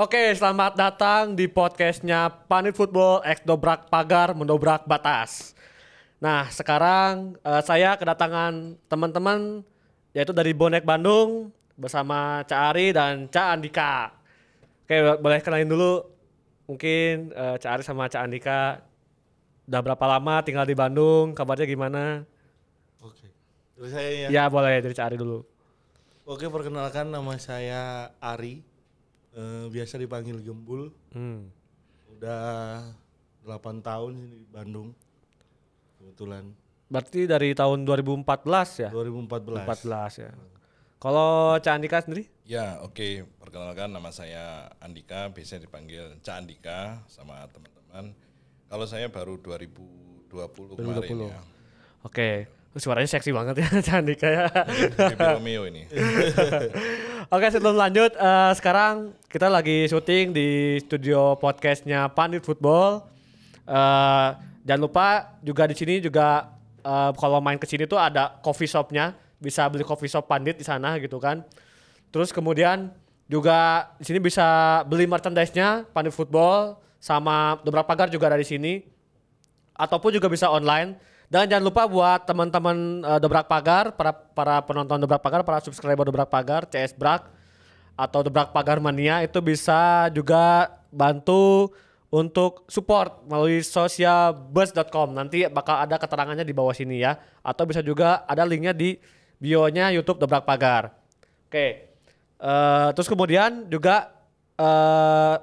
Oke, selamat datang di podcastnya Panit Football X Dobrak Pagar Mendobrak Batas. Nah, sekarang saya kedatangan teman-teman yaitu dari Bonek Bandung bersama Cak Ari dan Cak Andika. Oke, boleh kenalin dulu mungkin Cak Ari sama Cak Andika udah berapa lama tinggal di Bandung, kabarnya gimana? Oke, dari saya ya. Ya, boleh dari Cak Ari dulu. Oke, perkenalkan nama saya Ari, biasa dipanggil Gembul. Udah 8 tahun di Bandung, kebetulan. Berarti dari tahun 2014 ya? 2014. 14 ya. Kalau Cak Andika sendiri? Ya, oke. Perkenalkan nama saya Andika, biasa dipanggil Cak Andika sama teman-teman. Kalau saya baru 2020 kemarin ya. Oke, suaranya seksi banget ya Cak Andika ya. Baby Romeo ini. Oke, sebelum lanjut, sekarang kita lagi syuting di studio podcastnya Panit Football. Jangan lupa juga di sini juga kalau main ke sini tuh ada coffee shopnya, bisa beli coffee shop Pandit di sana gitu kan. Terus kemudian juga di sini bisa beli merchandise-nya Pandit Football sama Dobrak Pagar juga ada di sini. Ataupun juga bisa online. Dan jangan lupa buat teman-teman Dobrak Pagar, para penonton Dobrak Pagar, para subscriber Dobrak Pagar, CS Brak atau Dobrak Pagar Mania itu bisa juga bantu untuk support melalui socialbus.com. Nanti bakal ada keterangannya di bawah sini ya. Atau bisa juga ada linknya di bio-nya YouTube Dobrak Pagar. Oke. Terus kemudian juga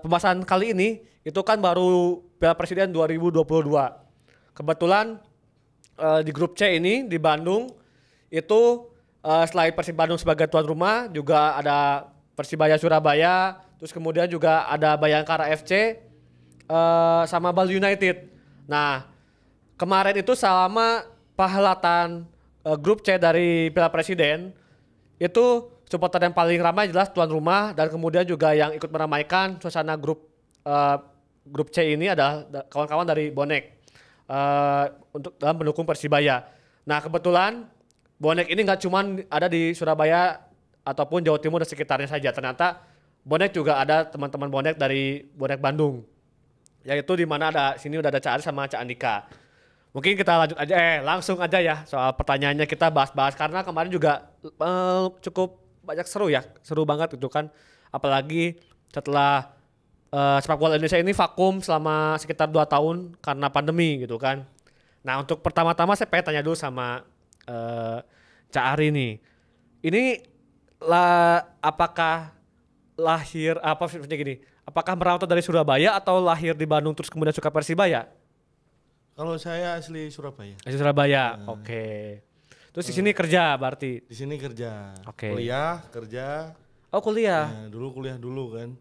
pembahasan kali ini itu kan baru Piala Presiden 2022. Kebetulan di grup C ini di Bandung itu selain Persib Bandung sebagai tuan rumah juga ada Persibaya Surabaya, terus kemudian juga ada Bayangkara FC sama Bali United. Nah, kemarin itu selama perhelatan grup C dari Piala Presiden itu supporter yang paling ramai jelas tuan rumah, dan kemudian juga yang ikut meramaikan suasana grup C ini adalah kawan-kawan dari Bonek untuk dalam mendukung Persibaya. Nah, kebetulan Bonek ini nggak cuma ada di Surabaya ataupun Jawa Timur dan sekitarnya saja. Ternyata Bonek juga ada teman-teman Bonek dari Bonek Bandung. Yaitu di mana sini udah ada Cak Ari sama Cak Andika. Mungkin kita lanjut aja, langsung aja ya soal pertanyaannya kita bahas-bahas karena kemarin juga cukup banyak seru banget gitu kan. Apalagi setelah sepak bola Indonesia ini vakum selama sekitar 2 tahun karena pandemi gitu kan. Nah, untuk pertama-tama saya pengen tanya dulu sama Cak Ari nih. Ini apakah lahir seperti gini? Apakah merantau dari Surabaya atau lahir di Bandung terus kemudian suka Persibaya? Kalau saya asli Surabaya. Asli Surabaya. Oke. Terus di sini kerja berarti? Di sini kerja. Oke. Kuliah, kerja. Oh, kuliah. Dulu kuliah dulu kan.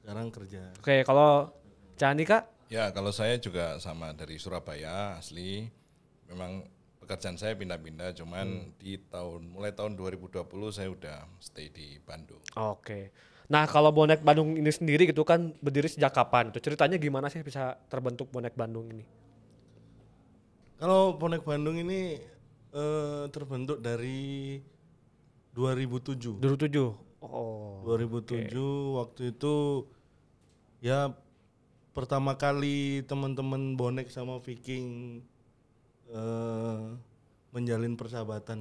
Sekarang kerja. Oke, kalau Cak Andika? Ya, kalau saya juga sama dari Surabaya asli. Memang pekerjaan saya pindah-pindah, cuman mulai tahun 2020 saya udah stay di Bandung. Oke. Nah, kalau Bonek Bandung ini sendiri gitu kan berdiri sejak kapan? Itu ceritanya gimana sih bisa terbentuk Bonek Bandung ini? Kalau Bonek Bandung ini terbentuk dari 2007. 2007. Oh. 2007 waktu itu ya pertama kali teman-teman Bonek sama Viking menjalin persahabatan.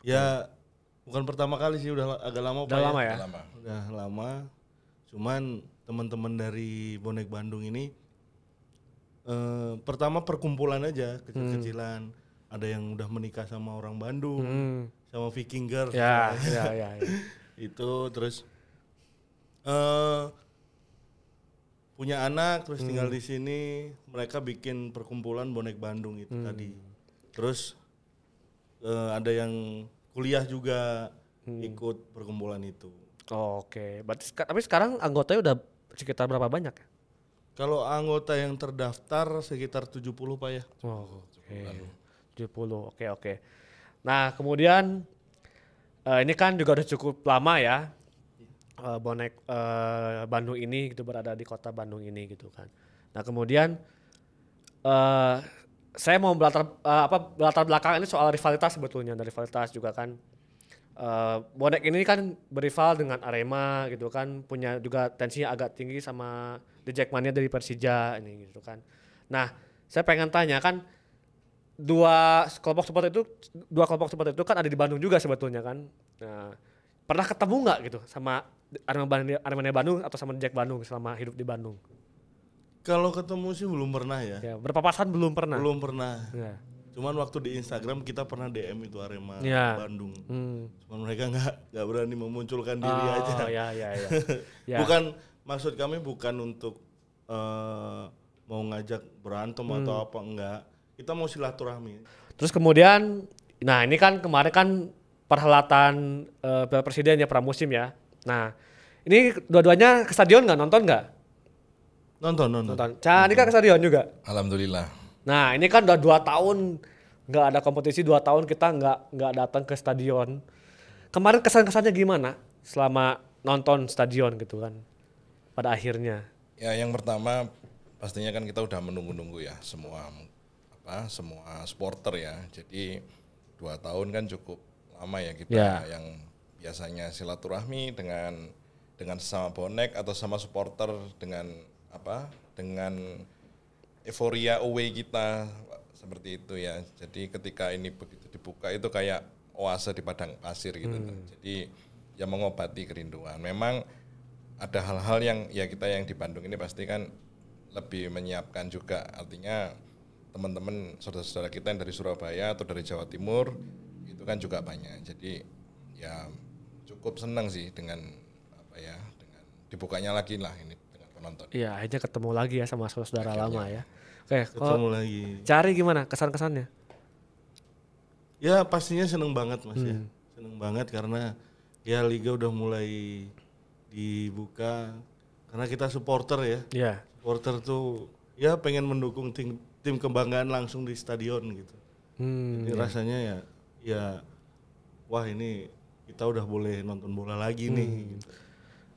Ya bukan pertama kali sih, udah agak lama. Udah lama ya? Udah lama. Cuman teman-teman dari Bonek Bandung ini pertama perkumpulan aja kecil-kecilan. Ada yang udah menikah sama orang Bandung, sama Viking Girls. Ya. Itu terus punya anak, terus tinggal di sini. Mereka bikin perkumpulan Bonek Bandung itu tadi. Terus ada yang kuliah juga ikut perkumpulan itu. Oke. Berarti tapi sekarang anggotanya udah sekitar berapa banyak ya? Kalau anggota yang terdaftar sekitar 70 Pak ya. Oh, oke. 70. Oke. Nah, kemudian ini kan juga udah cukup lama ya. Bonek Bandung ini gitu berada di kota Bandung ini gitu kan. Nah, kemudian saya mau berlatar belakang ini soal rivalitas sebetulnya, dari rivalitas juga kan. bonek ini kan berival dengan Arema gitu kan, punya juga tensinya agak tinggi sama The Jackmania dari Persija ini gitu kan. Nah, saya pengen tanya kan dua kelompok supporter itu kan ada di Bandung juga sebetulnya kan. Nah, pernah ketemu nggak gitu sama Aremania Bandung atau sama The Jack Bandung selama hidup di Bandung? Kalau ketemu sih belum pernah ya. Ya, berpapasan belum pernah. Belum pernah. Ya. Cuman waktu di Instagram kita pernah DM itu Arema Ya. Bandung. Cuman mereka nggak berani memunculkan diri aja. Oh ya. Ya. Bukan, maksud kami bukan untuk mau ngajak berantem atau apa, enggak. Kita mau silaturahmi. Terus kemudian, nah ini kan kemarin kan perhelatan Piala Presiden ya pramusim ya. Nah ini dua-duanya ke stadion nggak, nonton nggak? Nonton. Cah, ini kan ke stadion juga. Alhamdulillah. Nah ini kan udah 2 tahun nggak ada kompetisi, 2 tahun kita nggak datang ke stadion. Kemarin kesan-kesannya gimana selama nonton stadion gitu kan pada akhirnya? Ya yang pertama pastinya kan kita udah menunggu-nunggu ya semua supporter ya. Jadi 2 tahun kan cukup lama ya kita yang biasanya silaturahmi dengan sesama bonek atau sama supporter dengan euforia away kita seperti itu ya. Jadi ketika ini begitu dibuka itu kayak oase di padang pasir gitu. Jadi ya mengobati kerinduan. Memang ada hal-hal yang ya kita yang di Bandung ini pasti kan lebih menyiapkan juga, artinya teman-teman saudara-saudara kita yang dari Surabaya atau dari Jawa Timur itu kan juga banyak. Jadi ya cukup senang sih dengan dengan dibukanya lagi lah ini dengan penonton. Iya, akhirnya ketemu lagi ya sama saudara lama ya. Oke, ketemu lagi. Cari gimana kesan-kesannya? Ya pastinya seneng banget Mas ya. Seneng banget karena ya liga udah mulai dibuka, karena kita supporter ya. Iya. Supporter tuh ya pengen mendukung tim kebanggaan langsung di stadion gitu. Jadi rasanya ya wah ini kita udah boleh nonton bola lagi nih gitu.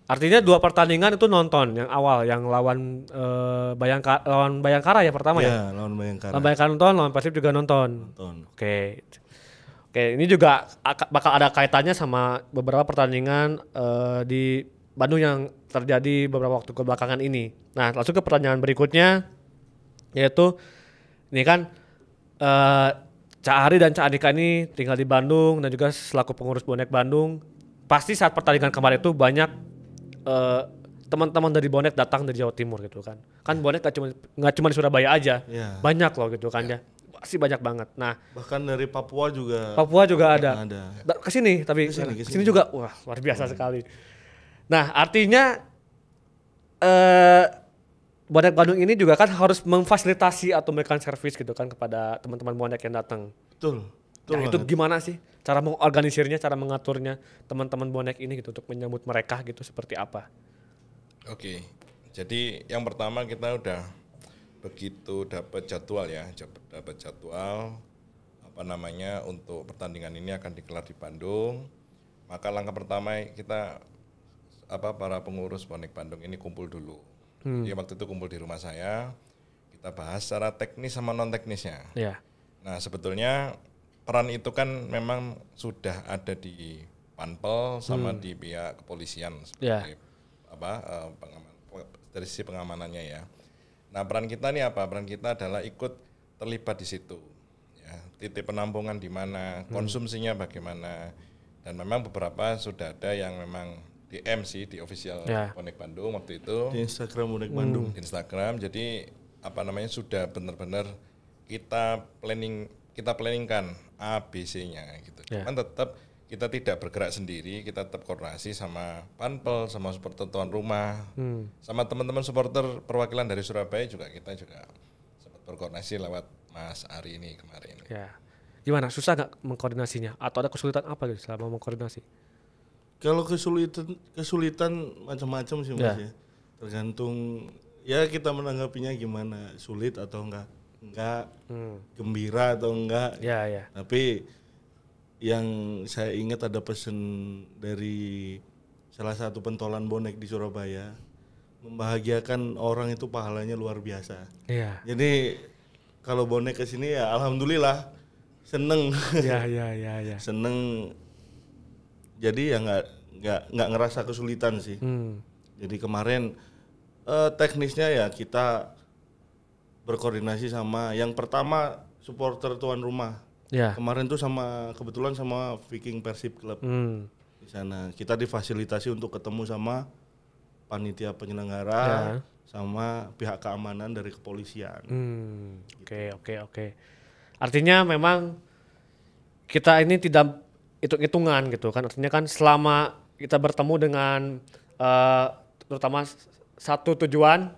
Artinya 2 pertandingan itu nonton, yang awal yang lawan Bayangkara ya pertama ya? Ya, lawan Bayangkara. Lawan Bayangkara nonton, lawan Persib juga nonton. Oke, ini juga bakal ada kaitannya sama beberapa pertandingan di Bandung yang terjadi beberapa waktu kebelakangan ini. Nah, langsung ke pertanyaan berikutnya, yaitu ini kan Cak Ari dan Cak Andika ini tinggal di Bandung dan juga selaku pengurus bonek Bandung. Pasti saat pertandingan kemarin itu banyak teman-teman dari bonek datang dari Jawa Timur gitu kan. Kan bonek nggak cuma di Surabaya aja, banyak loh gitu kan ya. Pasti banyak banget. Nah, bahkan dari Papua juga ada. Kesini juga, wah luar biasa sekali. Nah, artinya bonek Bandung ini juga kan harus memfasilitasi atau memberikan servis gitu kan kepada teman-teman bonek yang datang. Betul. Nah, itu gimana sih cara mengorganisirnya, cara mengaturnya teman-teman bonek ini gitu untuk menyambut mereka gitu seperti apa? Oke, jadi yang pertama kita udah begitu dapat jadwal untuk pertandingan ini akan digelar di Bandung. Maka langkah pertama kita para pengurus bonek Bandung ini kumpul dulu. Jadi waktu itu kumpul di rumah saya, kita bahas secara teknis sama non teknisnya. Yeah. Nah sebetulnya peran itu kan memang sudah ada di Panpel sama di pihak kepolisian sebagai dari sisi pengamanannya ya. Nah peran kita nih apa? Peran kita adalah ikut terlibat di situ. Ya, titik penampungan di mana, konsumsinya bagaimana, dan memang beberapa sudah ada yang memang DM sih di official Bonek Bandung waktu itu. Di Instagram Bonek Bandung. Di Instagram, jadi sudah benar-benar kita planningkan A-B-C-nya gitu. Cuman tetap kita tidak bergerak sendiri, kita tetap koordinasi sama Panpel, sama supporter tuan rumah, sama teman-teman supporter perwakilan dari Surabaya kita juga sempat berkoordinasi lewat Mas Ari ini kemarin. Ya. Gimana? Susah nggak mengkoordinasinya? Atau ada kesulitan apa gitu selama mengkoordinasi? Kalau kesulitan macam-macam sih Mas ya. Tergantung ya kita menanggapinya gimana, sulit atau enggak, gembira atau enggak. Ya. Tapi yang saya ingat ada pesan dari salah satu pentolan bonek di Surabaya, membahagiakan orang itu pahalanya luar biasa. Iya. Jadi kalau bonek ke sini ya alhamdulillah seneng. Iya. Seneng jadi ya nggak ngerasa kesulitan sih. Jadi kemarin teknisnya ya kita berkoordinasi sama yang pertama supporter tuan rumah. Ya. Kemarin tuh kebetulan sama Viking Persib Club di sana. Kita difasilitasi untuk ketemu sama panitia penyelenggara sama pihak keamanan dari kepolisian. Oke. Artinya memang kita ini tidak hitung-hitungan gitu kan. Artinya kan selama kita bertemu dengan terutama satu tujuan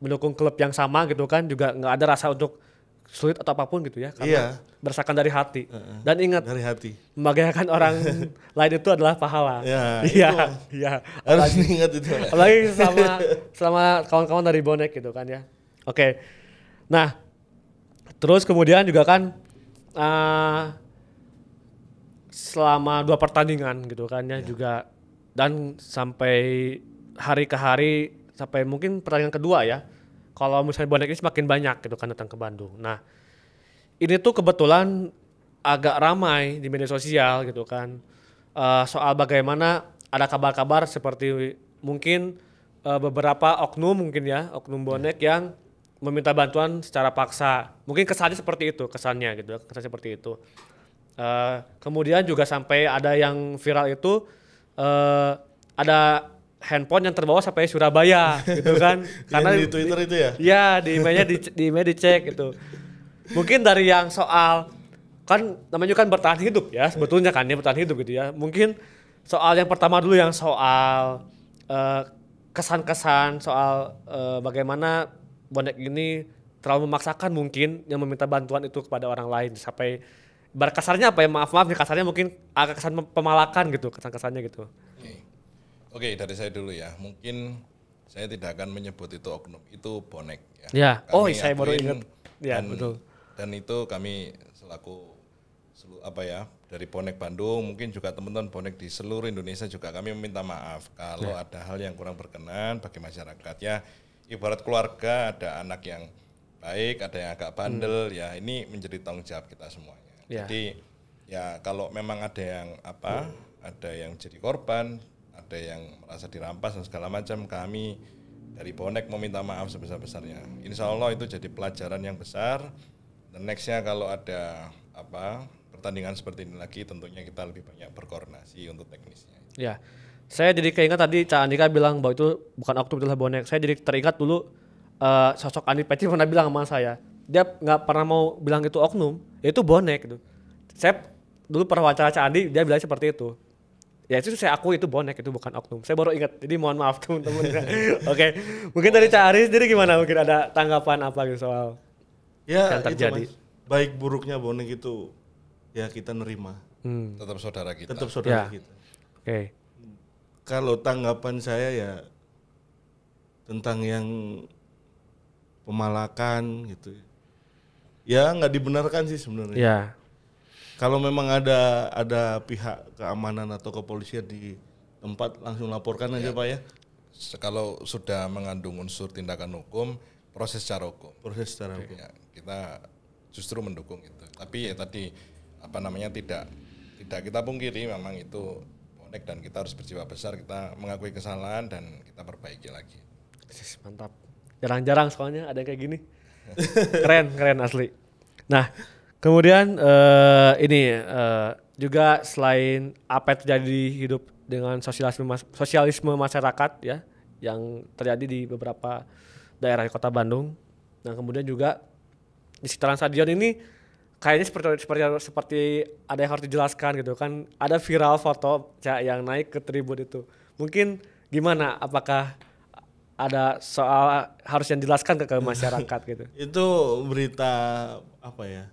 mendukung klub yang sama gitu kan, juga nggak ada rasa untuk sulit atau apapun gitu ya, karena berdasarkan dari hati. Dan ingat, dari hati. membahagiakan orang lain itu adalah pahala. Iya. Harus ingat itu. Apalagi sama kawan-kawan dari bonek gitu kan ya. Oke. Nah, terus kemudian juga kan selama 2 pertandingan gitu kan ya juga, dan sampai hari ke hari sampai mungkin pertandingan kedua ya. Kalau misalnya bonek ini semakin banyak gitu kan datang ke Bandung. Nah, ini tuh kebetulan agak ramai di media sosial gitu kan. Soal bagaimana ada kabar-kabar seperti mungkin beberapa oknum mungkin ya, oknum bonek yang meminta bantuan secara paksa. Mungkin kesannya seperti itu, kesannya seperti itu. Kemudian juga sampai ada yang viral itu ada handphone yang terbawa sampai Surabaya gitu kan. Karena di Twitter itu ya? Iya, di emailnya dicek gitu. Mungkin dari yang soal kan namanya kan bertahan hidup ya, sebetulnya kan ya bertahan hidup gitu ya. Mungkin soal yang pertama dulu yang soal kesan-kesan soal bagaimana bonek ini terlalu memaksakan mungkin yang meminta bantuan itu kepada orang lain sampai kasarnya apa ya, maaf nih kasarnya mungkin agak kesan pemalakan gitu, kesan-kesannya gitu. Oke, dari saya dulu ya. Mungkin saya tidak akan menyebut itu oknum, itu bonek ya. Ya, saya Kami baru akuin, ingat. Ya, betul. Dan itu kami selaku dari bonek Bandung, mungkin juga teman-teman bonek di seluruh Indonesia juga kami meminta maaf kalau ada hal yang kurang berkenan bagi masyarakat ya. Ibarat keluarga, ada anak yang baik, ada yang agak bandel ya. Ini menjadi tanggung jawab kita semuanya. Jadi ya kalau memang ada yang jadi korban, ada yang merasa dirampas dan segala macam, kami dari bonek meminta maaf sebesar-besarnya. Insya Allah itu jadi pelajaran yang besar. Dan nextnya kalau ada pertandingan seperti ini lagi, tentunya kita lebih banyak berkoordinasi untuk teknisnya. Ya, saya jadi keinget tadi Cak Andika bilang bahwa itu bukan oknum, itulah bonek. Saya jadi teringat dulu sosok Andi Peci pernah bilang sama saya, dia nggak pernah mau bilang itu oknum, ya itu bonek gitu. Saya dulu pernah wawancara Cak Andi, dia bilang seperti itu. Ya itu saya akui itu bonek, itu bukan oknum. Saya baru ingat, jadi mohon maaf teman-teman. Oke, mungkin dari Cak Aris jadi gimana? Mungkin ada tanggapan apa gitu soal yang terjadi? Itu, Mas. Baik buruknya bonek itu ya kita nerima. Tetap saudara kita. Tetap saudara kita. Oke. Kalau tanggapan saya ya tentang yang pemalakan gitu. Ya nggak dibenarkan sih sebenarnya. Ya. Kalau memang ada pihak keamanan atau kepolisian di tempat, langsung laporkan aja Pak ya. Kalau sudah mengandung unsur tindakan hukum, proses secara hukum. Proses secara hukum. Ya, kita justru mendukung itu. Tapi ya tadi tidak kita pungkiri memang itu bonek dan kita harus berjiwa besar, kita mengakui kesalahan dan kita perbaiki lagi. Mantap. Jarang-jarang soalnya ada yang kayak gini. Keren asli. Nah, kemudian juga selain apa yang terjadi di hidup dengan sosialisme masyarakat ya yang terjadi di beberapa daerah di Kota Bandung. Nah, kemudian juga di sekitaran stadion ini kayaknya seperti ada yang harus dijelaskan gitu kan. Ada viral foto yang naik ke tribun itu. Mungkin gimana? Apakah ada soal harus yang dijelaskan ke masyarakat gitu? Itu berita apa ya?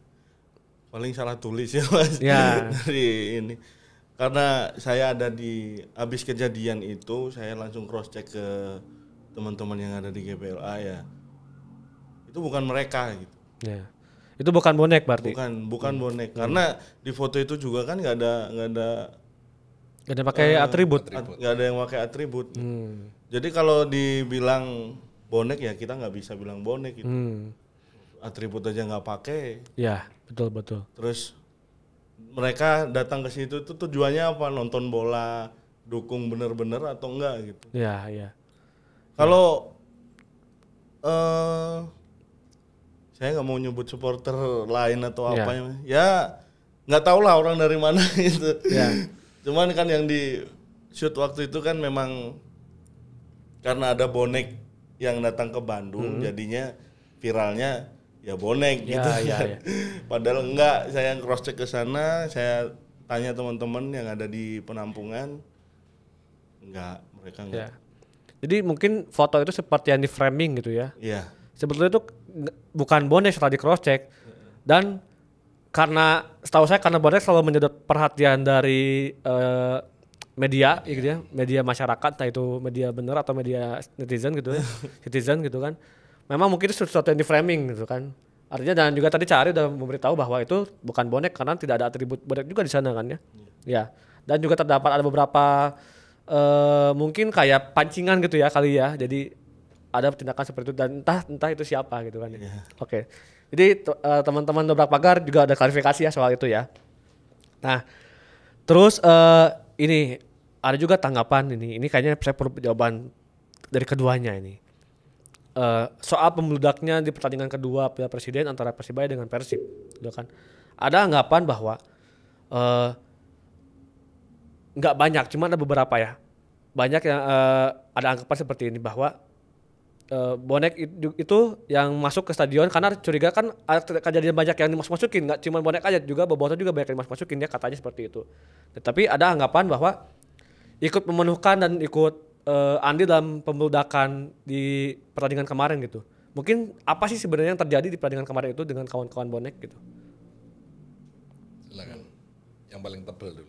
Paling salah tulis ya Mas. Ya. Dari ini. Karena saya ada habis kejadian itu, saya langsung cross check ke teman-teman yang ada di GPLA ya. Itu bukan mereka gitu. Ya. Itu bukan bonek berarti. Bukan bonek. Karena di foto itu juga kan nggak ada pakai atribut. Nggak ada yang pakai atribut. Jadi kalau dibilang bonek ya kita nggak bisa bilang bonek gitu. Atribut aja nggak pakai. Ya, betul. Terus mereka datang ke situ itu tujuannya apa? Nonton bola, dukung bener-bener atau enggak gitu. Iya, iya. Kalau saya nggak mau nyebut supporter lain atau Iya. apa ya nggak tahu lah orang dari mana gitu. Iya. Cuman kan yang di shoot waktu itu kan memang karena ada bonek yang datang ke Bandung, jadinya viralnya ya bonek Ya, gitu. ya, kan. ya. Padahal enggak, saya cross check ke sana, saya tanya teman-teman yang ada di penampungan, enggak, mereka enggak. Ya. Jadi mungkin foto itu seperti yang di framing gitu ya. Iya. Sebetulnya itu bukan bonek setelah di cross check. Dan karena setahu saya karena bonek selalu menyedot perhatian dari media gitu ya, media masyarakat, entah itu media benar atau media netizen gitu ya, citizen gitu kan. Memang mungkin itu sesuatu yang di framing gitu kan. Artinya dan juga tadi Cari udah memberitahu bahwa itu bukan bonek karena tidak ada atribut bonek juga di sana kan ya. Ya. Dan juga terdapat ada beberapa mungkin kayak pancingan gitu ya kali ya. Jadi ada tindakan seperti itu dan entah itu siapa gitu kan ya. Oke. Jadi teman-teman Dobrak Pagar juga ada klarifikasi ya soal itu ya. Nah, terus ini ada juga tanggapan ini. Ini kayaknya saya perlu jawaban dari keduanya ini. Soal pembludaknya di pertandingan kedua Piala Presiden antara Persibaya dengan Persib, gitu kan. Ada anggapan bahwa nggak banyak, cuma ada beberapa ya. Banyak yang ada anggapan seperti ini bahwa bonek itu yang masuk ke stadion karena curiga kan ada kejadian banyak yang dimasukin, nggak cuma bonek aja, juga bobotoh juga banyak yang dimasukin ya, katanya seperti itu. Tetapi ada anggapan bahwa ikut memenuhkan dan ikut andil dalam pembeludakan di pertandingan kemarin gitu. Mungkin apa sih sebenarnya yang terjadi di pertandingan kemarin itu dengan kawan-kawan bonek gitu? Silakan. Yang paling tebel dulu.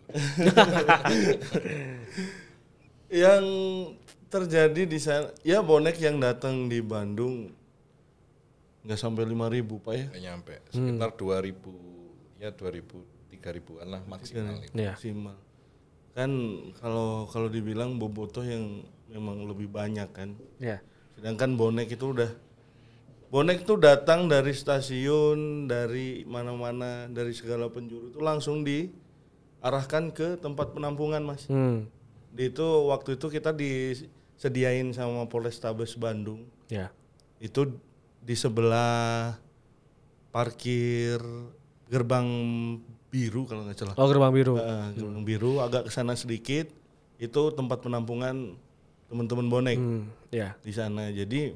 Yang terjadi di sana, ya bonek yang datang di Bandung nggak sampai 5.000 Pak ya? Nggak nyampe. Sekitar 2.000, ya 2.000, 3.000-an lah maksimal. Iya. Maksimal. Kan kalau dibilang bobotoh yang memang lebih banyak kan. Iya. Sedangkan bonek itu datang dari stasiun, dari mana-mana, dari segala penjuru itu langsung diarahkan ke tempat penampungan, Mas. Di itu waktu itu kita disediain sama Polrestabes Bandung. Ya. Itu di sebelah parkir gerbang biru kalau nggak salah. Oh, gerbang biru. Gerbang biru agak kesana sedikit itu tempat penampungan teman-teman bonek Ya. di sana. Jadi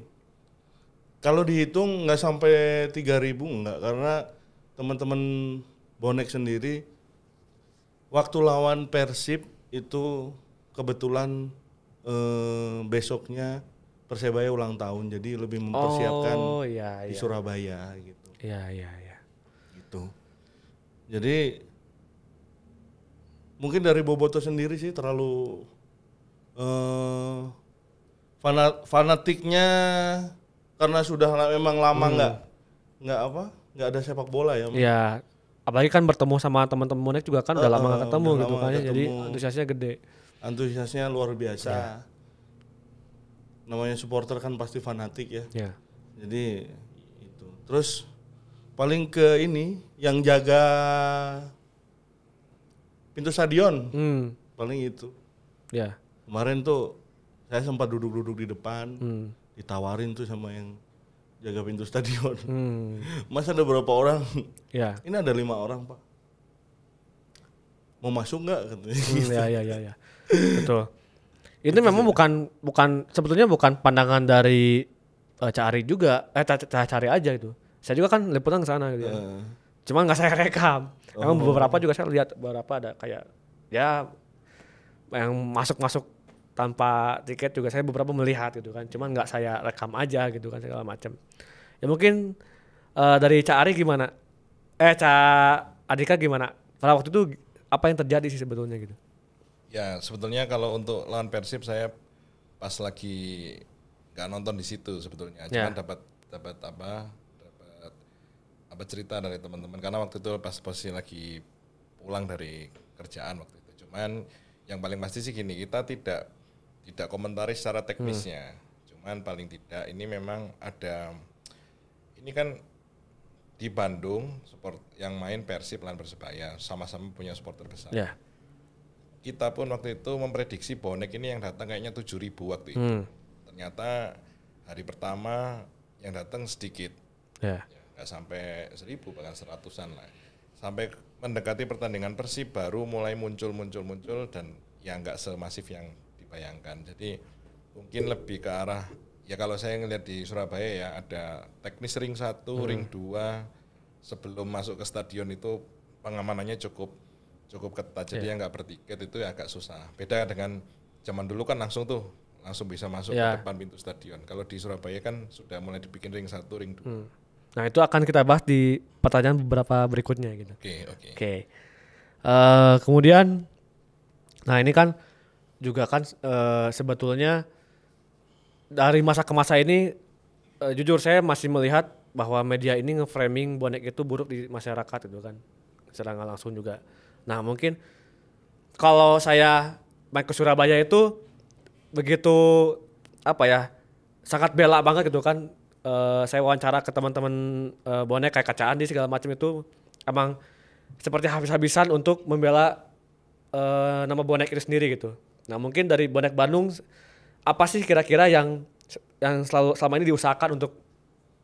kalau dihitung nggak sampai 3.000 enggak, karena teman-teman bonek sendiri waktu lawan Persib itu kebetulan besoknya Persebaya ulang tahun, jadi lebih mempersiapkan di Surabaya gitu. Iya. Gitu. Jadi mungkin dari bobotoh sendiri sih terlalu fanatiknya karena sudah memang lama nggak ada sepak bola ya. Iya. Apalagi kan bertemu sama teman-teman bonek juga kan udah lama nggak ketemu gitu kan ya. Jadi antusiasnya gede. Antusiasnya luar biasa. Namanya supporter kan pasti fanatik ya. Ya. Jadi itu. Terus paling ke ini yang jaga pintu stadion. Paling itu. Ya. Kemarin tuh saya sempat duduk-duduk di depan, ditawarin tuh sama yang jaga pintu stadion. Mas ada berapa orang? Ya. Ini ada 5 orang Pak. Mau masuk nggak katanya? Ya. Betul. Itu memang bukan sebetulnya bukan pandangan dari Cari juga, Cari aja itu. Saya juga kan liputan ke sana gitu ya. Cuma nggak saya rekam. Emang beberapa juga saya lihat beberapa ada kayak ya yang masuk tanpa tiket juga saya beberapa melihat gitu kan. Cuman nggak saya rekam aja gitu kan segala macam. Ya mungkin dari Cari gimana? Adika gimana? Pada waktu itu apa yang terjadi sih sebetulnya gitu? Ya sebetulnya kalau untuk lawan Persib saya pas lagi nggak nonton di situ sebetulnya, cuman dapat cerita dari teman-teman karena waktu itu pas posisi lagi pulang dari kerjaan waktu itu. Cuman yang paling pasti sih gini, kita tidak komentari secara teknisnya, cuman paling tidak ini memang ada, ini kan di Bandung yang main Persib lawan Persebaya sama-sama punya supporter besar. Ya. Kita pun waktu itu memprediksi bonek ini yang datang kayaknya 7.000 waktu itu. Ternyata hari pertama yang datang sedikit. Ya. Nggak sampai 1.000 bahkan 100-an lah. Sampai mendekati pertandingan Persib baru mulai muncul dan ya nggak semasif yang dibayangkan. Jadi mungkin lebih ke arah ya kalau saya ngelihat di Surabaya ya ada teknis ring 1, ring 2 sebelum masuk ke stadion itu pengamanannya cukup ketat. Jadi yang nggak bertiket itu ya agak susah. Beda dengan zaman dulu kan langsung bisa masuk ke depan pintu stadion. Kalau di Surabaya kan sudah mulai dibikin ring 1, ring 2. Nah itu akan kita bahas di pertanyaan beberapa berikutnya gitu. Oke. Kemudian, nah ini kan juga kan sebetulnya dari masa ke masa ini, jujur saya masih melihat bahwa media ini nge-framing bonek itu buruk di masyarakat gitu kan, secara nggak langsung juga. Nah mungkin kalau saya main ke Surabaya itu begitu sangat bela banget gitu kan. Saya wawancara ke teman-teman bonek kayak Kaca Andi segala macam itu emang seperti habis-habisan untuk membela nama bonek itu sendiri gitu. Nah mungkin dari bonek Bandung apa sih kira-kira yang selama ini diusahakan untuk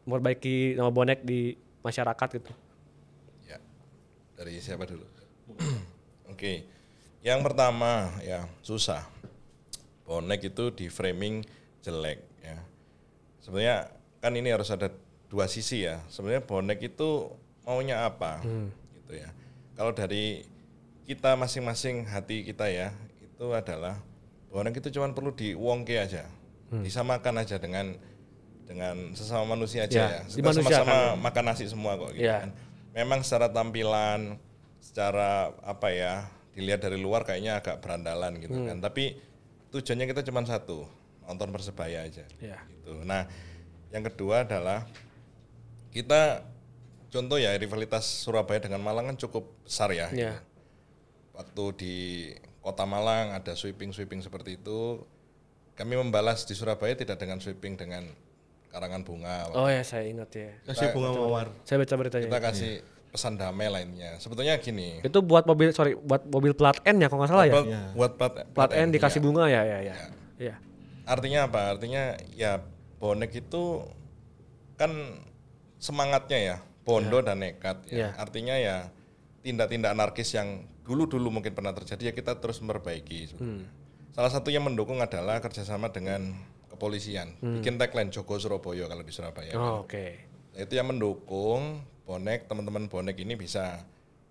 memperbaiki nama bonek di masyarakat gitu? Ya, dari siapa dulu? Oke. Yang pertama ya susah. Bonek itu di framing jelek ya. Sebenarnya kan ini harus ada dua sisi ya. Sebenarnya bonek itu maunya apa gitu ya. Kalau dari kita masing-masing hati kita ya, itu adalah bonek itu cuma perlu diwongke aja. Disamakan aja dengan sesama manusia aja ya. Kita sama-sama makan nasi semua kok gitu kan. Memang secara tampilan, secara dilihat dari luar kayaknya agak berandalan gitu kan. Tapi tujuannya kita cuma satu, nonton Persebaya aja. Gitu. Nah, yang kedua adalah kita contoh ya rivalitas Surabaya dengan Malang kan cukup besar ya. Gitu. Waktu di Kota Malang ada sweeping seperti itu, kami membalas di Surabaya tidak dengan sweeping dengan karangan bunga. Oh ya saya ingat ya. Kasih bunga mawar. Saya baca beritanya. Kita kasih pesan damai lainnya. Sebetulnya gini. Itu buat mobil plat N ya kalau nggak salah ya. Buat plat N dikasih bunga ya. Artinya apa? Artinya ya bonek itu kan semangatnya ya bondo dan nekat ya. Artinya ya tindak-tindak anarkis yang dulu mungkin pernah terjadi ya kita terus memperbaiki. Salah satu yang mendukung adalah kerjasama dengan kepolisian. Bikin tagline Jogo Surabaya kalau di Surabaya. Nah, itu yang mendukung bonek, teman-teman bonek ini bisa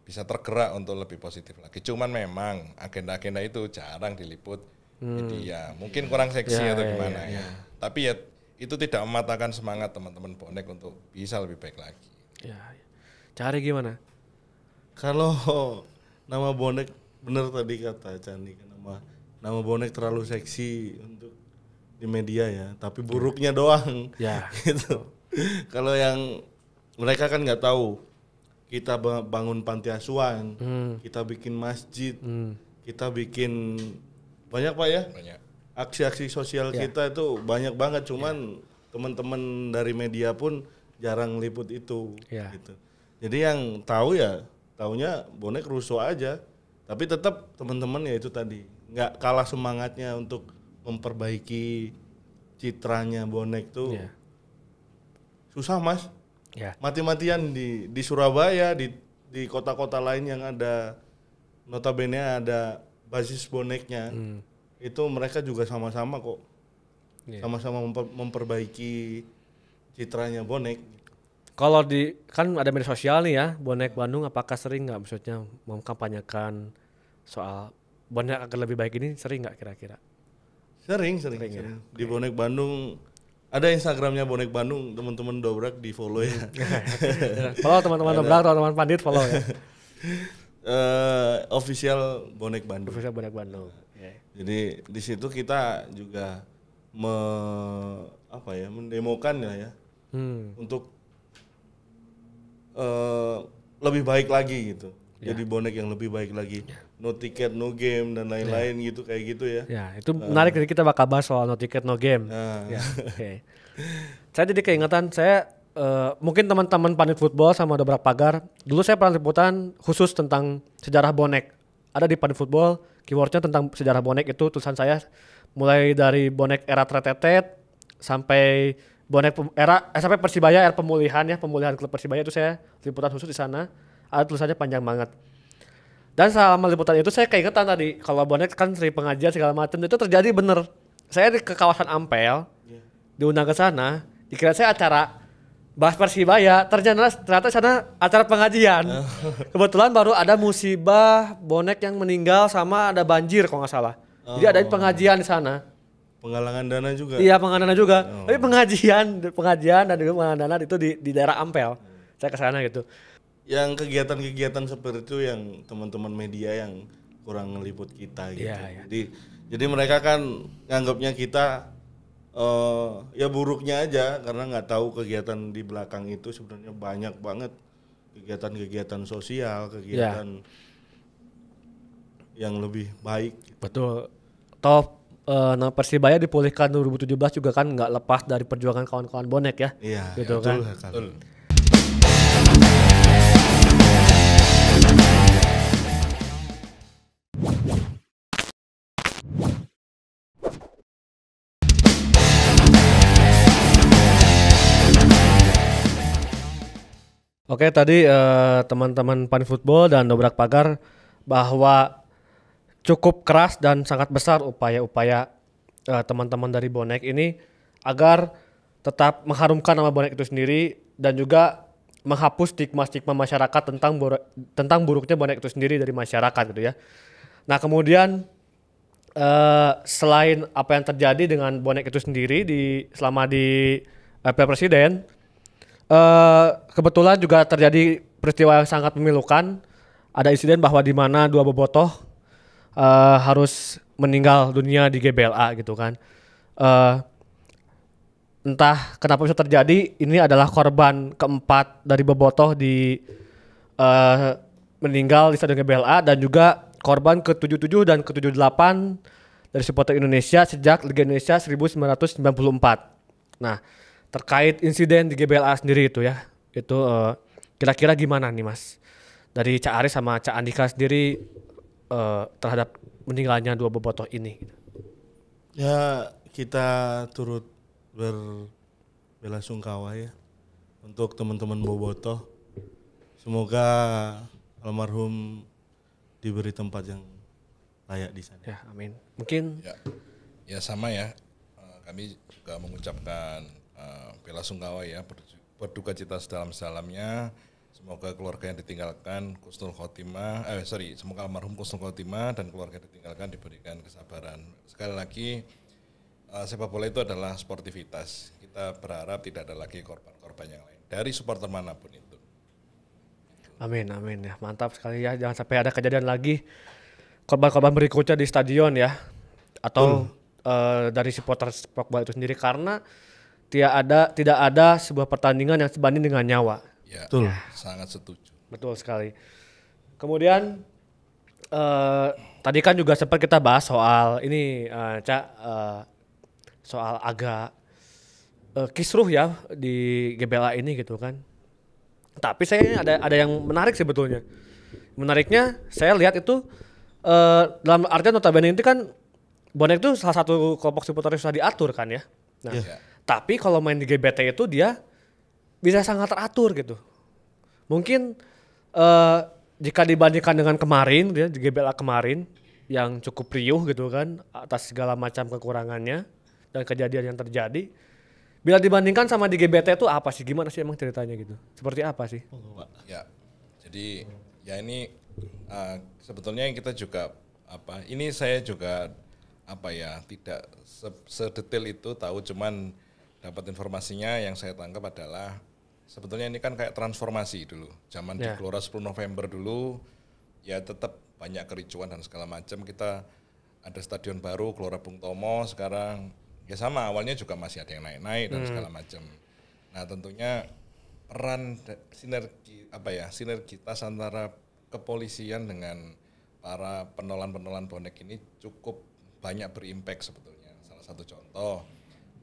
tergerak untuk lebih positif lagi. Cuman memang agenda-agenda itu jarang diliput media. Mungkin kurang seksi atau gimana ya. Tapi ya itu tidak mematahkan semangat teman-teman bonek untuk bisa lebih baik lagi. Cari gimana? Kalau nama bonek benar tadi kata Candi kan nama bonek terlalu seksi untuk di media ya, tapi buruknya doang. Gitu. Kalau yang mereka kan nggak tahu kita bangun panti asuhan, kita bikin masjid, kita bikin banyak Pak ya. Banyak. Aksi-aksi sosial kita itu banyak banget, cuman teman-teman dari media pun jarang liput itu. Gitu. Jadi yang tahu ya taunya bonek rusuh aja, tapi tetap teman-teman ya itu tadi nggak kalah semangatnya untuk memperbaiki citranya bonek tuh. Susah Mas. Mati-matian di Surabaya, di kota-kota lain yang ada notabene ada basis boneknya. Itu mereka juga sama-sama kok. Sama-sama memperbaiki citranya bonek. Kalau kan ada media sosial nih ya, bonek Bandung apakah sering nggak maksudnya mengkampanyekan soal bonek agar lebih baik ini, sering nggak kira-kira? Sering. Di bonek Bandung ada Instagramnya bonek Bandung, teman-teman dobrak di follow ya. Follow teman-teman dobrak, teman-teman pandit follow ya. Official bonek Bandung. Official bonek Bandung. Jadi di situ kita juga mendemokan ya untuk lebih baik lagi gitu. Jadi bonek yang lebih baik lagi. No ticket, no game dan lain-lain gitu kayak gitu ya. Itu menarik, jadi kita bakal bahas soal no ticket, no game. Saya jadi keingetan, saya mungkin teman-teman Panit Football sama Dobrak Pagar, dulu saya pernah liputan khusus tentang sejarah bonek. Ada di Panit Football, keywordnya tentang sejarah bonek itu tulisan saya mulai dari bonek era Tretetet sampai sampai Persibaya era pemulihan klub Persibaya itu saya liputan khusus di sana. Ada tulisannya panjang banget. Dan selama liputan itu saya keingetan tadi kalau bonek kan sering pengajian segala macam itu terjadi bener. Saya ke kawasan Ampel, diundang ke sana, dikira saya acara bahas Persibaya, ternyata sana acara pengajian. Kebetulan baru ada musibah bonek yang meninggal sama ada banjir kalau nggak salah. Jadi ada pengajian di sana. Penggalangan dana juga. Iya, penggalangan dana juga. Tapi pengajian dan juga penggalangan dana itu di daerah Ampel. Saya ke sana gitu. Yang kegiatan-kegiatan seperti itu yang teman-teman media yang kurang ngeliput kita gitu. Iya. Jadi mereka kan nganggapnya kita ya buruknya aja karena nggak tahu kegiatan di belakang itu sebenarnya banyak banget kegiatan-kegiatan sosial, kegiatan yang lebih baik. Betul. Toh nama Persibaya dipulihkan 2017 juga kan nggak lepas dari perjuangan kawan-kawan bonek ya. Iya, gitu betul, kan. Betul. Oke, tadi teman-teman Panit Football dan Dobrak Pagar bahwa cukup keras dan sangat besar upaya-upaya teman-teman dari bonek ini agar tetap mengharumkan nama bonek itu sendiri dan juga menghapus stigma-stigma masyarakat tentang buruknya bonek itu sendiri dari masyarakat gitu ya. Nah kemudian selain apa yang terjadi dengan bonek itu sendiri selama di Piala Presiden, kebetulan juga terjadi peristiwa yang sangat memilukan. Ada insiden bahwa di mana 2 bobotoh harus meninggal dunia di GBLA gitu kan. Entah kenapa bisa terjadi, ini adalah korban keempat dari bobotoh meninggal di Stadion GBLA dan juga korban ke-77 dan ke-78 dari supporter Indonesia sejak Liga Indonesia 1994. Nah, terkait insiden di GBLA sendiri itu ya, itu kira-kira gimana nih Mas? Dari Cak Aris sama Cak Andika sendiri terhadap meninggalnya 2 bobotoh ini. Ya kita turut berbelasungkawa ya untuk teman-teman bobotoh. Semoga almarhum diberi tempat yang layak di sana. Ya, amin. Mungkin ya sama ya. Kami juga mengucapkan belasungkawa ya, berduka cita sedalam-dalamnya. Semoga keluarga yang ditinggalkan semoga almarhum Husnul Khotimah dan keluarga yang ditinggalkan diberikan kesabaran. Sekali lagi sepak bola itu adalah sportivitas. Kita berharap tidak ada lagi korban-korban yang lain dari supporter manapun itu. amin ya, mantap sekali ya. Jangan sampai ada kejadian lagi korban-korban berikutnya di stadion ya, atau dari supporter sepak bola itu sendiri karena tidak ada sebuah pertandingan yang sebanding dengan nyawa. Ya, Betul. Sangat setuju. Betul sekali. Kemudian tadi kan juga sempat kita bahas soal ini soal agak kisruh ya di GBLA ini gitu kan. Tapi saya ada yang menarik sebetulnya. Menariknya saya lihat itu dalam artian notabene itu kan bonek itu salah satu kelompok supporter yang sudah diatur kan ya. Nah, tapi kalau main di GBT itu dia bisa sangat teratur gitu. Mungkin jika dibandingkan dengan kemarin dia di GBLA kemarin yang cukup riuh gitu kan atas segala macam kekurangannya dan kejadian yang terjadi. Bila dibandingkan sama di GBT itu apa sih? Gimana sih emang ceritanya gitu? Seperti apa sih? Ya, jadi ya ini sebetulnya kita juga ini saya juga tidak sedetail itu tahu, cuman dapat informasinya yang saya tangkap adalah sebetulnya ini kan kayak transformasi dulu. Zaman di Gelora 10 November dulu ya tetap banyak kericuan dan segala macam. Kita ada stadion baru Gelora Bung Tomo, sekarang ya sama, awalnya juga masih ada yang naik-naik dan segala macam. Nah, tentunya peran sinergitas antara kepolisian dengan para penolan-penolan bonek ini cukup banyak berimpact sebetulnya. Salah satu contoh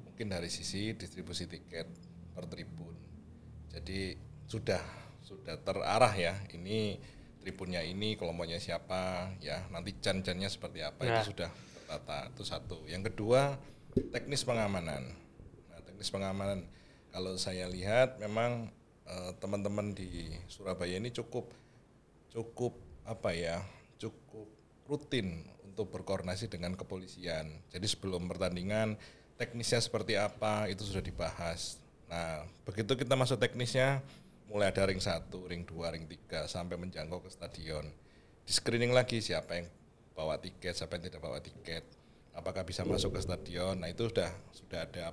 mungkin dari sisi distribusi tiket per tribun. Jadi sudah terarah ya. Ini tribunnya ini, kelompoknya siapa, ya nanti jan-jannya seperti apa itu sudah tertata. Itu satu. Yang kedua, teknis pengamanan. Nah, teknis pengamanan kalau saya lihat memang teman-teman di Surabaya ini cukup rutin untuk berkoordinasi dengan kepolisian. Jadi sebelum pertandingan teknisnya seperti apa itu sudah dibahas. Nah, begitu kita masuk teknisnya mulai ada ring 1, ring 2, ring 3 sampai menjangkau ke stadion. Di screening lagi siapa yang bawa tiket, siapa yang tidak bawa tiket. Apakah bisa masuk ke stadion? Nah, itu sudah ada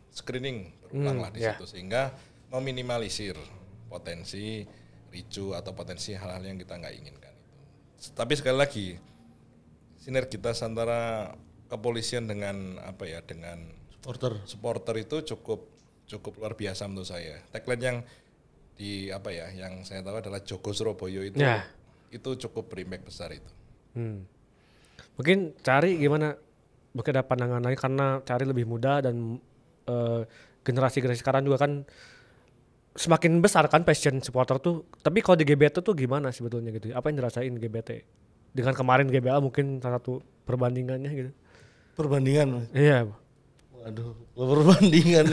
screening berulang lah di situ sehingga meminimalisir potensi ricu atau potensi hal-hal yang kita nggak inginkan itu. Tapi sekali lagi sinergitas antara kepolisian dengan dengan supporter itu cukup luar biasa menurut saya. Tagline yang yang saya tahu adalah Jogo Surabaya itu cukup berimpact besar itu. Mungkin Cari gimana? Mungkin ada pandangan lain karena Cari lebih muda dan generasi sekarang juga kan semakin besar kan passion supporter tuh. Tapi kalau di GBT tuh gimana sebetulnya gitu? Apa yang dirasain GBT? Dengan kemarin GBL mungkin salah satu perbandingannya gitu. Perbandingan? Iya. Waduh, perbandingan.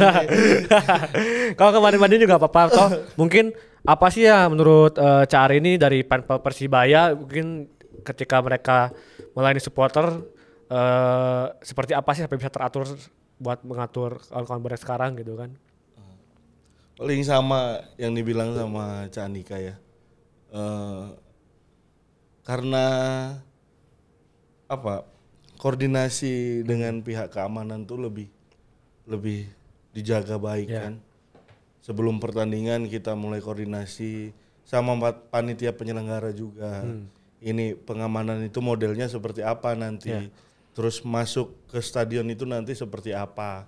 Kalau kemarin juga apa-apa. Toh mungkin apa sih ya menurut Cari ini dari Panpel Persibaya mungkin ketika mereka melayani supporter seperti apa sih sampai bisa teratur buat mengatur kawan-kawan Bonek sekarang gitu kan? Paling sama yang dibilang sama Cak Andika ya. Karena koordinasi dengan pihak keamanan tuh lebih dijaga baik kan. Sebelum pertandingan kita mulai koordinasi sama panitia penyelenggara juga. Ini pengamanan itu modelnya seperti apa nanti. Terus masuk ke stadion itu nanti seperti apa.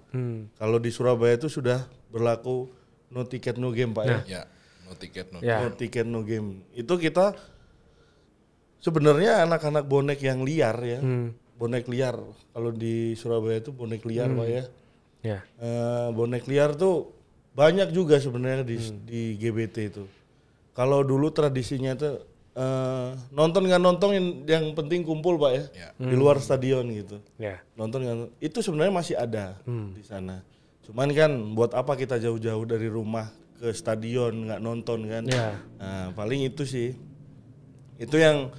Kalau di Surabaya itu sudah berlaku no ticket no game Pak ya. No ticket no game. No ticket no game. Itu kita sebenarnya anak-anak bonek yang liar ya. Bonek liar. Kalau di Surabaya itu bonek liar Pak ya. Bonek liar tuh banyak juga sebenarnya di GBT itu. Kalau dulu tradisinya tuh nonton nggak nonton yang penting kumpul Pak ya. Di luar stadion gitu. Nonton nggak itu sebenarnya masih ada di sana. Cuman kan buat apa kita jauh-jauh dari rumah ke stadion nggak nonton kan? Nah, paling itu sih. Itu yang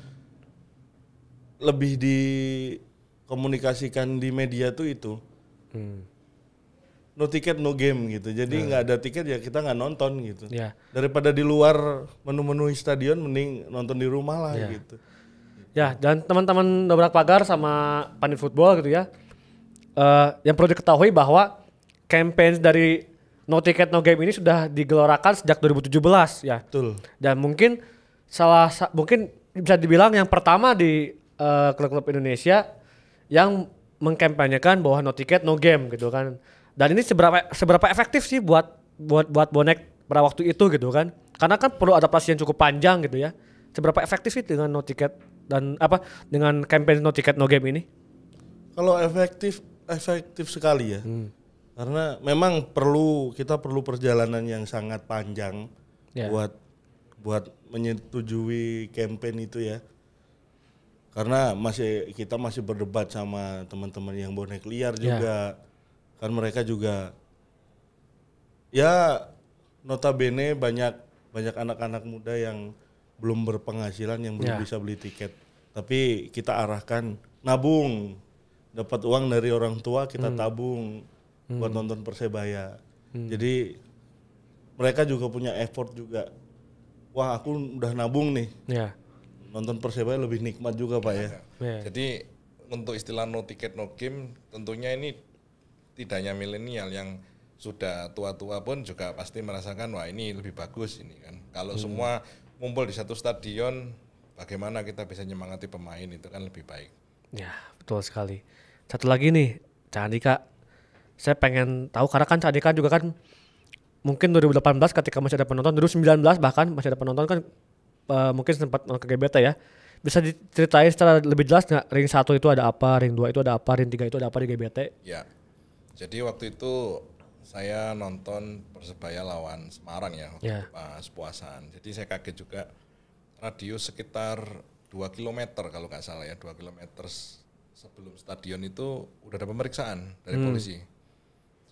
lebih dikomunikasikan di media tuh itu. No ticket no game gitu. Jadi nggak ada tiket ya kita nggak nonton gitu. Daripada di luar memenuhi stadion mending nonton di rumah lah gitu. Ya, dan teman-teman Dobrak Pagar sama Pandit Football gitu ya. Yang perlu diketahui bahwa campaign dari No Ticket No Game ini sudah digelorakan sejak 2017 ya. Betul. Dan mungkin mungkin bisa dibilang yang pertama di klub-klub Indonesia yang mengkampanyekan bahwa no ticket no game gitu kan. Dan ini seberapa efektif sih buat bonek pada waktu itu gitu kan? Karena kan perlu adaptasi yang cukup panjang gitu ya. Seberapa efektif sih dengan no ticket dan dengan campaign no ticket no game ini? Kalau efektif sekali ya. Karena memang kita perlu perjalanan yang sangat panjang buat menyetujui campaign itu ya. Karena kita masih berdebat sama teman-teman yang bonek liar juga. Kan mereka juga ya notabene banyak anak-anak muda yang belum berpenghasilan yang belum bisa beli tiket. Tapi kita arahkan nabung, dapat uang dari orang tua kita tabung buat nonton Persebaya. Jadi mereka juga punya effort juga. Wah, aku udah nabung nih. Nonton Persebaya lebih nikmat juga Pak ya. Jadi untuk istilah no ticket no game tentunya ini tidak hanya milenial, yang sudah tua-tua pun juga pasti merasakan wah ini lebih bagus ini kan. Kalau semua ngumpul di satu stadion, bagaimana kita bisa nyemangati pemain itu kan lebih baik. Ya betul sekali. Satu lagi nih, Cak Andika, saya pengen tahu karena kan Cak Andika juga kan mungkin 2018 ketika masih ada penonton, 2019 bahkan masih ada penonton kan mungkin sempat ke GBT ya. Bisa diceritain secara lebih jelas nggak ring 1 itu ada apa, ring 2 itu ada apa, ring 3 itu ada apa di GBT? Ya. Jadi waktu itu saya nonton Persebaya lawan Semarang ya waktu Ya. itu pas puasaan. Jadi saya kaget juga radius sekitar 2 km kalau nggak salah ya, 2 km sebelum stadion itu udah ada pemeriksaan dari polisi.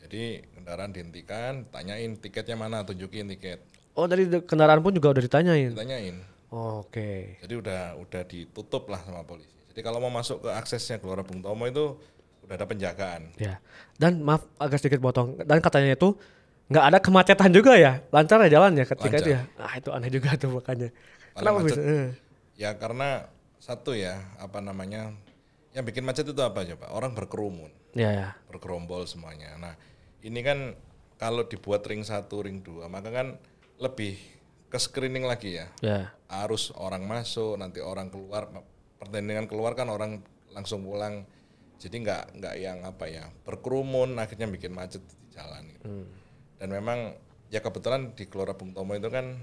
Jadi kendaraan dihentikan, tanyain tiketnya mana, tunjukin tiket, Oh, dari kendaraan pun juga udah ditanyain. ditanyain. Oke. Jadi udah ditutup lah sama polisi. Jadi kalau mau masuk ke aksesnya Gelora Bung Tomo itu udah ada penjagaan. Ya. Dan maaf agak sedikit potong. Dan katanya itu nggak ada kemacetan juga ya, lancar ya jalan ya ketika Lancar. itu ya. Ah itu aneh juga tuh makanya. Paling Kenapa macet. bisa? Ya karena satu ya, apa namanya, yang bikin macet itu apa coba? Orang berkerumun, Ya ya. bergerombol semuanya. Nah ini kan kalau dibuat ring 1, ring 2, maka kan lebih ke screening lagi ya. Ya. Arus orang masuk, nanti orang keluar, pertandingan keluar kan orang langsung pulang. Jadi nggak yang apa ya, berkerumun akhirnya bikin macet di jalan gitu. Dan memang ya kebetulan di Gelora Bung Tomo itu kan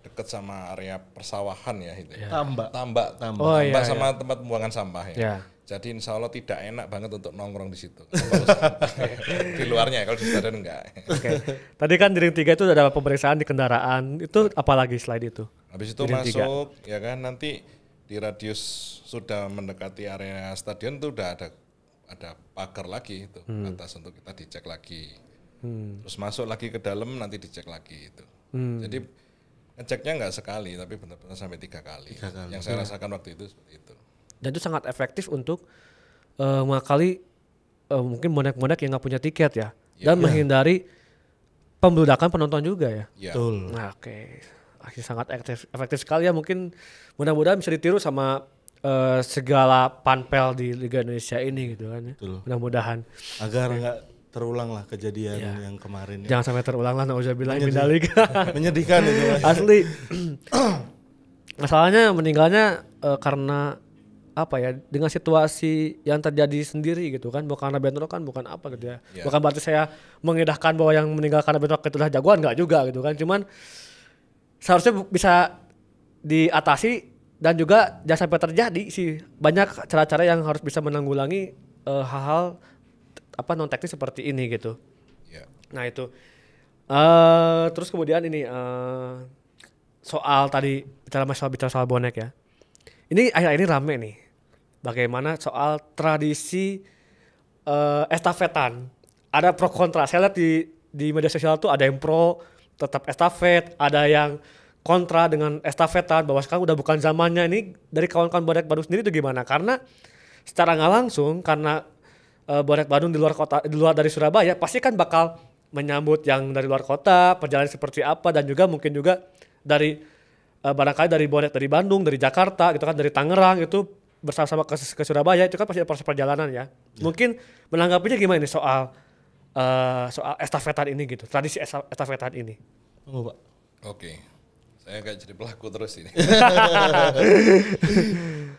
deket sama area persawahan ya itu. Ya. Tambak Oh, iya, sama tempat pembuangan sampah ya. Ya. Jadi insya Allah tidak enak banget untuk nongkrong di situ. Di luarnya, kalau di stadion enggak. Oke. Tadi kan di ring 3 itu ada pemeriksaan di kendaraan. Itu apalagi selain itu? Habis itu Di ring masuk, ya kan nanti di radius sudah mendekati area stadion itu udah ada pagar lagi itu atas untuk kita dicek lagi. Terus masuk lagi ke dalam nanti dicek lagi itu. Jadi ngeceknya nggak sekali tapi benar-benar sampai 3 kali. Yang saya rasakan waktu itu seperti itu. Dan itu sangat efektif untuk mengakali mungkin bonek-bonek yang nggak punya tiket ya. Dan menghindari pembeludakan penonton juga ya. Ya. Betul. Nah, oke. Akhirnya sangat efektif sekali ya. Mungkin mudah-mudahan bisa ditiru sama segala panpel di Liga Indonesia ini gitu kan ya. Betul. Mudah-mudahan. Agar nggak terulang lah kejadian yang kemarin. Ya. Jangan sampai terulang lah nauzubillah min dzalik. Menyedihkan itu. Mas. Asli. Masalahnya meninggalnya karena apa ya, dengan situasi yang terjadi sendiri gitu kan, bukan karena bentrok kan, bukan apa gitu ya. Bukan berarti saya mengedahkan bahwa yang meninggal karena bentrok itu adalah jagoan, enggak juga gitu kan. Cuman seharusnya bisa diatasi dan juga jangan sampai terjadi sih. Banyak cara-cara yang harus bisa menanggulangi hal-hal apa non teknis seperti ini gitu. Ya. Nah itu terus kemudian ini soal tadi bicara soal bonek ya. Ini akhir-akhir ini rame nih. Bagaimana soal tradisi estafetan. Ada pro kontra. Saya lihat di media sosial tuh ada yang pro tetap estafet, ada yang kontra dengan estafetan bahwa sekarang udah bukan zamannya. Ini dari kawan-kawan bonek Bandung sendiri itu gimana? Karena secara nggak langsung karena bonek Bandung di luar kota, di luar dari Surabaya pasti kan bakal menyambut yang dari luar kota, perjalanan seperti apa, dan juga mungkin juga dari barangkali dari bonek dari Bandung, dari Jakarta gitu kan, dari Tangerang itu bersama-sama ke Surabaya itu kan pasti ada proses perjalanan ya. Mungkin menanggapinya gimana nih soal estafetan ini gitu, tradisi estafetan ini? Tunggu Pak. Oke. Saya kayak jadi pelaku terus ini.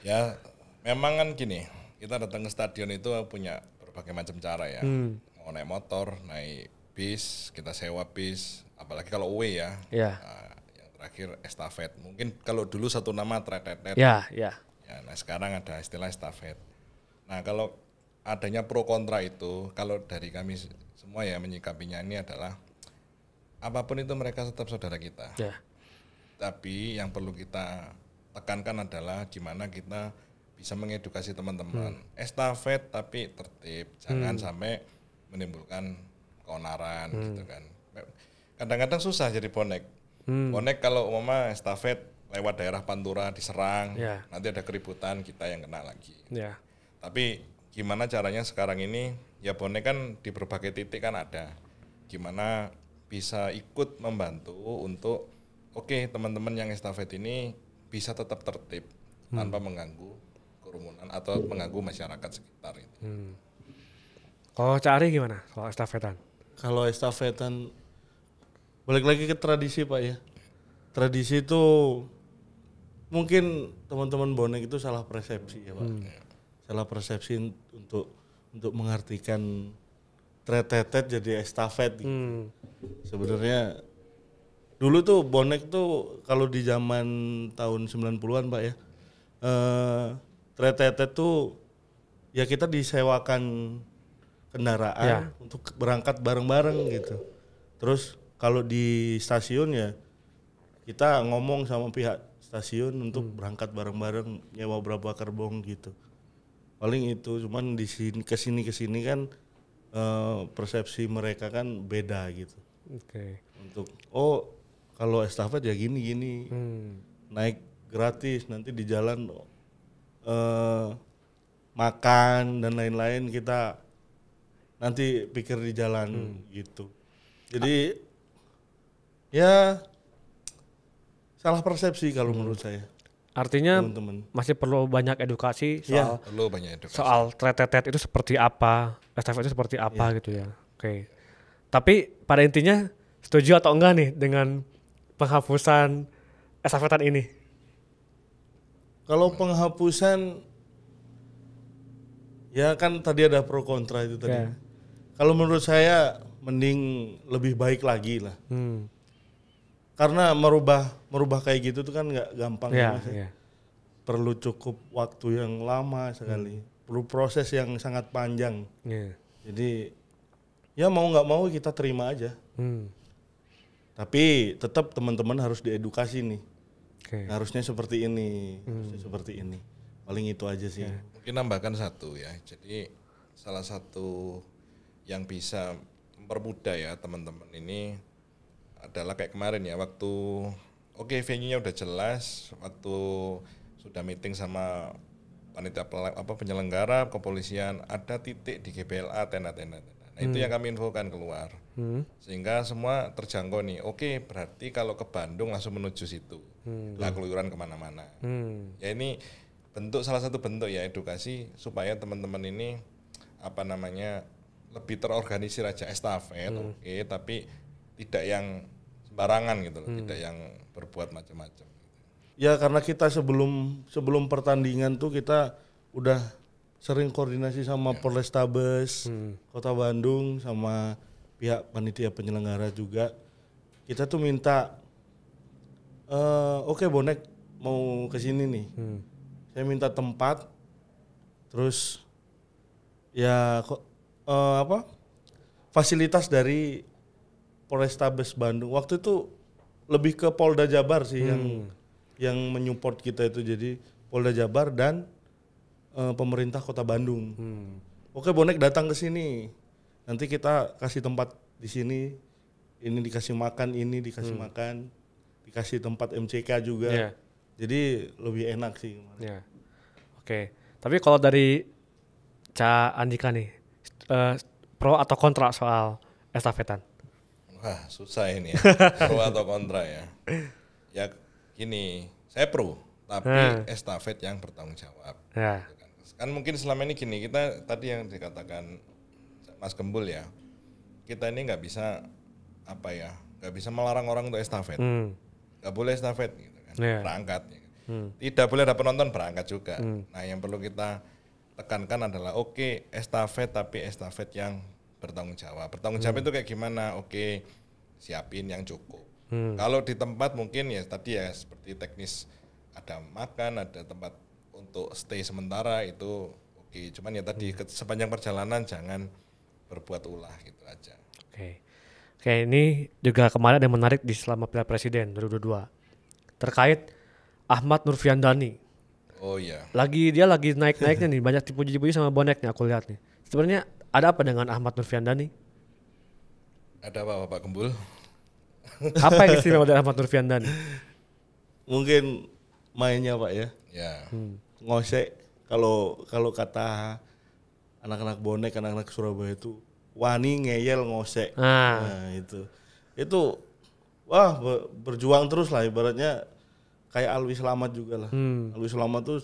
Ya, memang kan gini, kita datang ke stadion itu punya berbagai macam cara ya. Mau naik motor, naik bis, kita sewa bis, apalagi kalau away ya. Iya. Nah, yang terakhir estafet. Mungkin kalau dulu satu nama tretet. Ya, ya. Ya, nah sekarang ada istilah estafet. Nah, kalau adanya pro kontra itu, kalau dari kami semua ya menyikapinya ini adalah apapun itu mereka tetap saudara kita. Ya. Tapi yang perlu kita tekankan adalah gimana kita bisa mengedukasi teman-teman. Estafet tapi tertib, jangan sampai menimbulkan keonaran gitu kan. Kadang-kadang susah jadi bonek. Bonek kalau umpama estafet lewat daerah Pantura diserang, Ya. nanti ada keributan, kita yang kena lagi. Ya. Tapi gimana caranya sekarang ini, ya bonek kan di berbagai titik kan ada. Gimana bisa ikut membantu untuk oke, teman-teman yang estafet ini bisa tetap tertib tanpa mengganggu kerumunan atau mengganggu masyarakat sekitar itu. Kalau Cari gimana soal estafetan? Kalau estafetan balik lagi ke tradisi Pak ya. Tradisi itu mungkin teman-teman bonek itu salah persepsi ya Pak. Salah persepsi untuk mengartikan tretetet jadi estafet gitu. Sebenarnya dulu tuh bonek tuh kalau di zaman tahun 90-an Pak ya. Tretetet tuh ya kita disewakan kendaraan untuk berangkat bareng-bareng gitu. Terus kalau di stasiun ya kita ngomong sama pihak stasiun untuk berangkat bareng-bareng, nyewa berapa gerbong gitu. Paling itu, cuman di sini kesini kan persepsi mereka kan beda gitu. Oke. Untuk kalau estafet ya gini naik gratis, nanti di jalan makan dan lain-lain kita nanti pikir di jalan gitu. Jadi ya salah persepsi kalau menurut saya. Artinya Teman-teman. masih perlu banyak edukasi Iya. Perlu banyak edukasi. soal tetet itu seperti apa, estafet itu seperti apa gitu ya. Oke. Tapi pada intinya setuju atau enggak nih dengan penghapusan estafetan ini? Kalau penghapusan ya kan tadi ada pro kontra itu tadi. Ya. Kalau menurut saya mending lebih baik lagi lah. Karena merubah kayak gitu tuh kan nggak gampang Ya, Mas, ya. ya. Perlu cukup waktu yang lama sekali. Perlu proses yang sangat panjang. Ya. Jadi ya mau nggak mau kita terima aja. Tapi tetap teman-teman harus diedukasi nih. Oke. Harusnya seperti ini, harusnya seperti ini. Paling itu aja sih. Mungkin nambahkan satu ya. Jadi salah satu yang bisa mempermudah ya teman-teman ini adalah kayak kemarin ya, waktu venue-nya udah jelas, waktu sudah meeting sama panitia penyelenggara kepolisian, ada titik di GBLA tenda-tenda. Nah itu yang kami infokan keluar, sehingga semua terjangkau nih. Oke, berarti kalau ke Bandung langsung menuju situ, nggak keluyuran kemana-mana. Ya ini salah satu bentuk ya edukasi supaya teman-teman ini lebih terorganisir aja estafet, tapi tidak yang sembarangan gitu loh, tidak yang berbuat macam-macam. Ya karena kita sebelum pertandingan tuh kita udah sering koordinasi sama Polrestabes Kota Bandung sama pihak panitia penyelenggara juga. Kita tuh minta bonek mau ke sini nih. Saya minta tempat. Terus ya fasilitas dari Polrestabes Bandung. Waktu itu lebih ke Polda Jabar sih yang menyupport kita itu, jadi Polda Jabar dan pemerintah Kota Bandung. Oke, bonek datang ke sini. Nanti kita kasih tempat di sini. Ini dikasih makan, ini dikasih makan, dikasih tempat MCK juga. Yeah. Jadi lebih enak sih. Ya. Oke. Tapi kalau dari Ca Andika nih, pro atau kontra soal estafetan? Wah, susah ini ya. Pro atau kontra ya. Ya gini, saya pro, tapi estafet yang bertanggung jawab. Ya. Kan mungkin selama ini gini, kita tadi yang dikatakan Mas Gembul ya, kita ini nggak bisa melarang orang untuk estafet. Nggak boleh estafet gitu kan, berangkat. Tidak boleh ada penonton berangkat juga. Nah yang perlu kita tekankan adalah estafet, tapi estafet yang bertanggung jawab. Bertanggung jawab itu kayak gimana? Siapin yang cukup. Kalau di tempat mungkin ya tadi ya seperti teknis, ada makan, ada tempat untuk stay sementara itu cuman ya tadi sepanjang perjalanan jangan berbuat ulah gitu aja. Oke, ini juga kemarin ada yang menarik di selama Piala Presiden 2022 terkait Ahmad Nurfiandani. Oh iya. Dia lagi naik-naiknya nih, banyak dipuji-puji sama boneknya aku lihat nih. Sebenarnya ada apa dengan Ahmad Nurfiandani? Ada apa Pak Gembul? Apa yang istimewa dari Ahmad Nurfiandani? Mungkin mainnya Pak ya. Ya. Ngosek, kalau kata anak-anak bonek, anak-anak Surabaya itu wani ngeyel ngosek. Nah itu wah berjuang terus lah, ibaratnya kayak Alwi Slamet juga lah. Alwi Slamet tuh